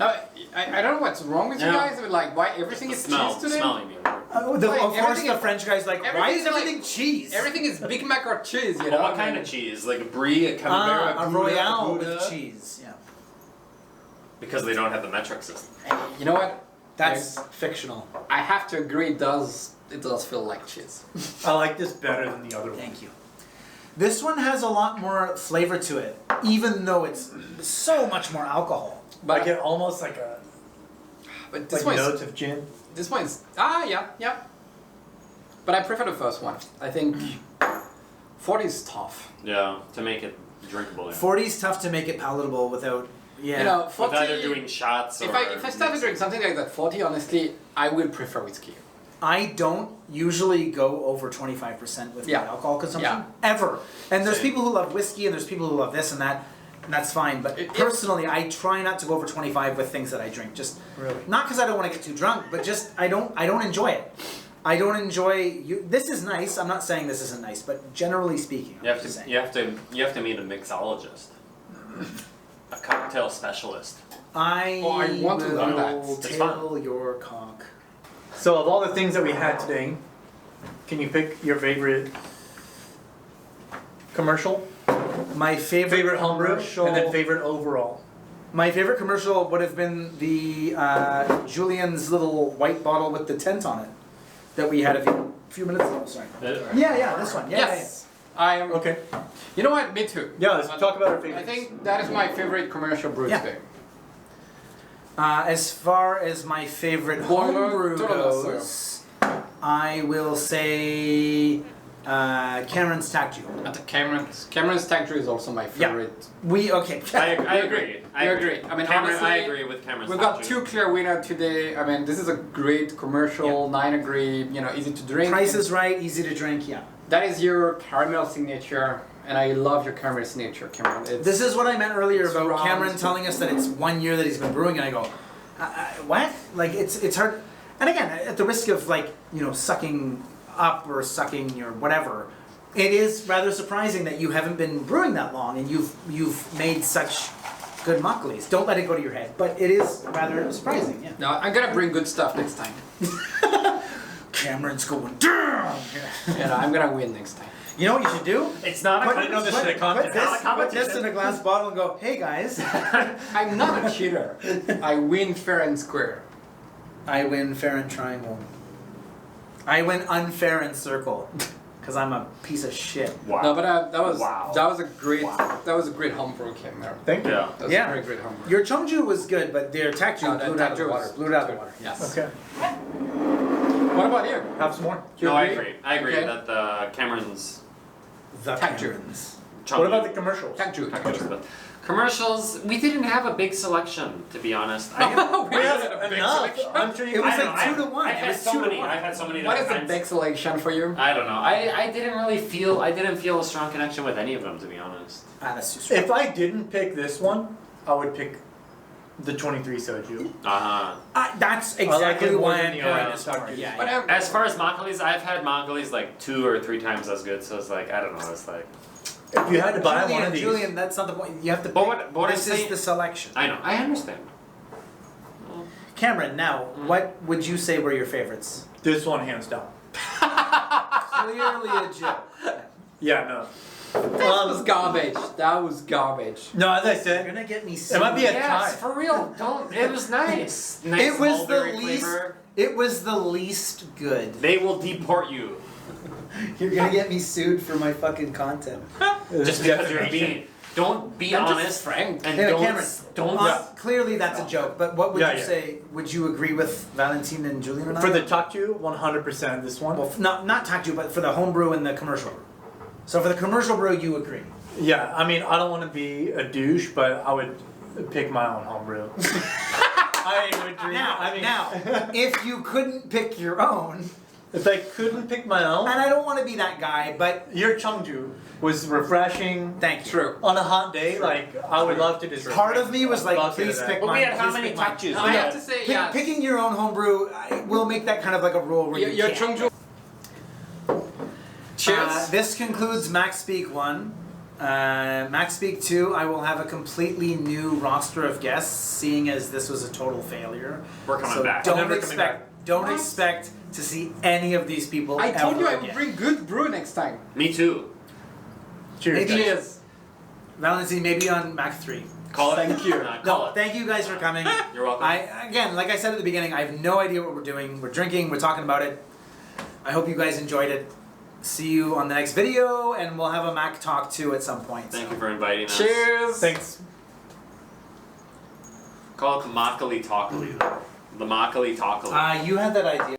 Now, I don't know what's wrong with you Yeah. guys, but like why everything the is smell, cheese today? smelling me. Of Like, course, everything the is- French guy's like, why everything is is like- everything cheese? Everything is Big Mac or cheese, you know? Well, what kind of cheese? Like a brie, a camembert, a Gouda, royale Gouda? with cheese. Yeah, Because they don't have the metric system. You know what? that's fictional. I have to agree. It does feel like cheese. I like this better than the other one. Thank you. This one has a lot more flavor to it, even though it's so much more alcohol. But I get almost like a But this like one notes of gin. This one's yeah. But I prefer the first one. I think 40 is tough. Yeah, to make it drinkable. Yeah. 40 is tough to make it palatable without. Yeah. You know, 40. With either doing shots or. If I start to drink something like that, 40, honestly, I will prefer whiskey. I don't usually go over 25% with my alcohol consumption ever. And there's Same. people who love whiskey, and there's people who love this and that, and that's fine. But personally, I try not to go over 25 with things that I drink. Just not because I don't want to get too drunk, but just I don't enjoy it. I don't enjoy you. This is nice. I'm not saying this isn't nice, but generally speaking, You have to meet a mixologist, a cocktail specialist. I want to learn that. will It's tail fun. your cock. So of all the things that we had today, can you pick your favorite commercial? My favorite homebrew, commercial, and then favorite overall. My favorite commercial would have been the Julian's little white bottle with the tent on it that we had a few minutes ago. Sorry. Yeah, this one. Yeah, Yes. I am. Okay. You know what? Me too. Yeah, let's talk about our favorites. I think that is my favorite commercial brew today. As far as my favorite homebrew goes, I will say Cameron's Tactu. Cameron's Tactu is also my favorite. I agree. I agree. I mean, Cameron, honestly, I agree with Cameron's. We've got Tactu. 2 clear winners today. I mean, this is a great commercial, 9 degree, easy to drink. Price is right, easy to drink, yeah. That is your caramel signature, and I love your caramel signature, Cameron. This is what I meant earlier about round. Cameron telling us that it's 1 year that he's been brewing, and I go, what? Like, it's hard. And again, at the risk of, like, sucking up or sucking your whatever, it is rather surprising that you haven't been brewing that long and you've made such good makgeollis. Don't let it go to your head, but it is rather surprising, yeah. No, I'm gonna bring good stuff next time. Cameron's going down. I'm gonna win next time. You know what you should do? It's not a Put competition. this in a glass bottle and go, hey guys. I'm not a cheater. I win fair and square. I win fair and triangle. I win unfair and circle. Because I'm a piece of shit. Wow. No, but that was a great homebrew, Cameron. Thank you. Yeah. That was a great homebrew. Your Cheongju was good, but their Tactu blew it out of the water. Blew it out of the water. Yes. Okay. What about you? Have some more. Do you No, I agree? agree. I agree Okay. that the Cameron's. The Tactu. Camerons. What about the commercials? Tactu. Commercials? We didn't have a big selection, to be honest. We had a big selection. I'm sure you It was can. like 2 to 1. I've It had was so 2 to many. 1. I've had so many. What is that the big selection for you? I don't know. I didn't feel a strong connection with any of them, to be honest. That's too strong. If I didn't pick this one, I would pick the 23 soju. That's I like exactly it more why than I'm the pairing other this more. Tactus. Yeah. But As far as makgeollis, I've had makgeollis like 2 or 3 times as good. So it's like I don't know. It's like If you had to buy one of these, Julian, that's not the point. You have to pick. But what this I'm is saying- the selection. I know. I understand. Cameron, now, what would you say were your favorites? this one hands down. Clearly a joke. Yeah, no. That was garbage. That was garbage. No, as I You're said, gonna get me. it might be a Yes, tie. for real. Don't. It was nice. Nice It was the mulberry least. flavor. It was the least good. They will deport you You're gonna get me sued for my fucking content. just because you're being. Don't be I'm just honest, frank. and Anyway, don't. Cameron, Don't. clearly that's a joke. But what would Yeah, you yeah. say? Would you agree with Valentin and Julian and I? For the Tactu, 100% this one. well, not Tactu, but for the homebrew and the commercial brew. So for the commercial brew, you agree. Yeah, I mean, I don't want to be a douche, but I would pick my own homebrew. I would drink. Now, if you couldn't pick your own, if I couldn't pick my own, and I don't want to be that guy, but your Cheongju was refreshing. thank you. True. On a hot day, like I would love to just. Part of me was like, Love to do please that. pick But mine. we had how please many pick mine. Tactus? I have to say, yeah. Picking your own homebrew, we'll make that kind of like a rule where Your you can't. Cheongju. Cheers. This concludes Max Speak 1. Max Speak 2, I will have a completely new roster of guests, seeing as this was a total failure. We're coming so back. Don't Never coming expect, don't expect to see any of these people I told you I ever would again. bring good brew next time. Me too. Cheers. Maybe- guys. Cheers. Valentin, maybe on Mac 3. Call it. Thank you. Call No, it. thank you guys for coming. You're welcome. Again, like I said at the beginning, I have no idea what we're doing. We're drinking, we're talking about it. I hope you guys enjoyed it. See you on the next video, and we'll have a Mac Talk 2 at some point. Thank you for inviting us. Cheers. Thanks. Call it the Makgeolli Talkali. The Makgeolli Talkali. You had that idea.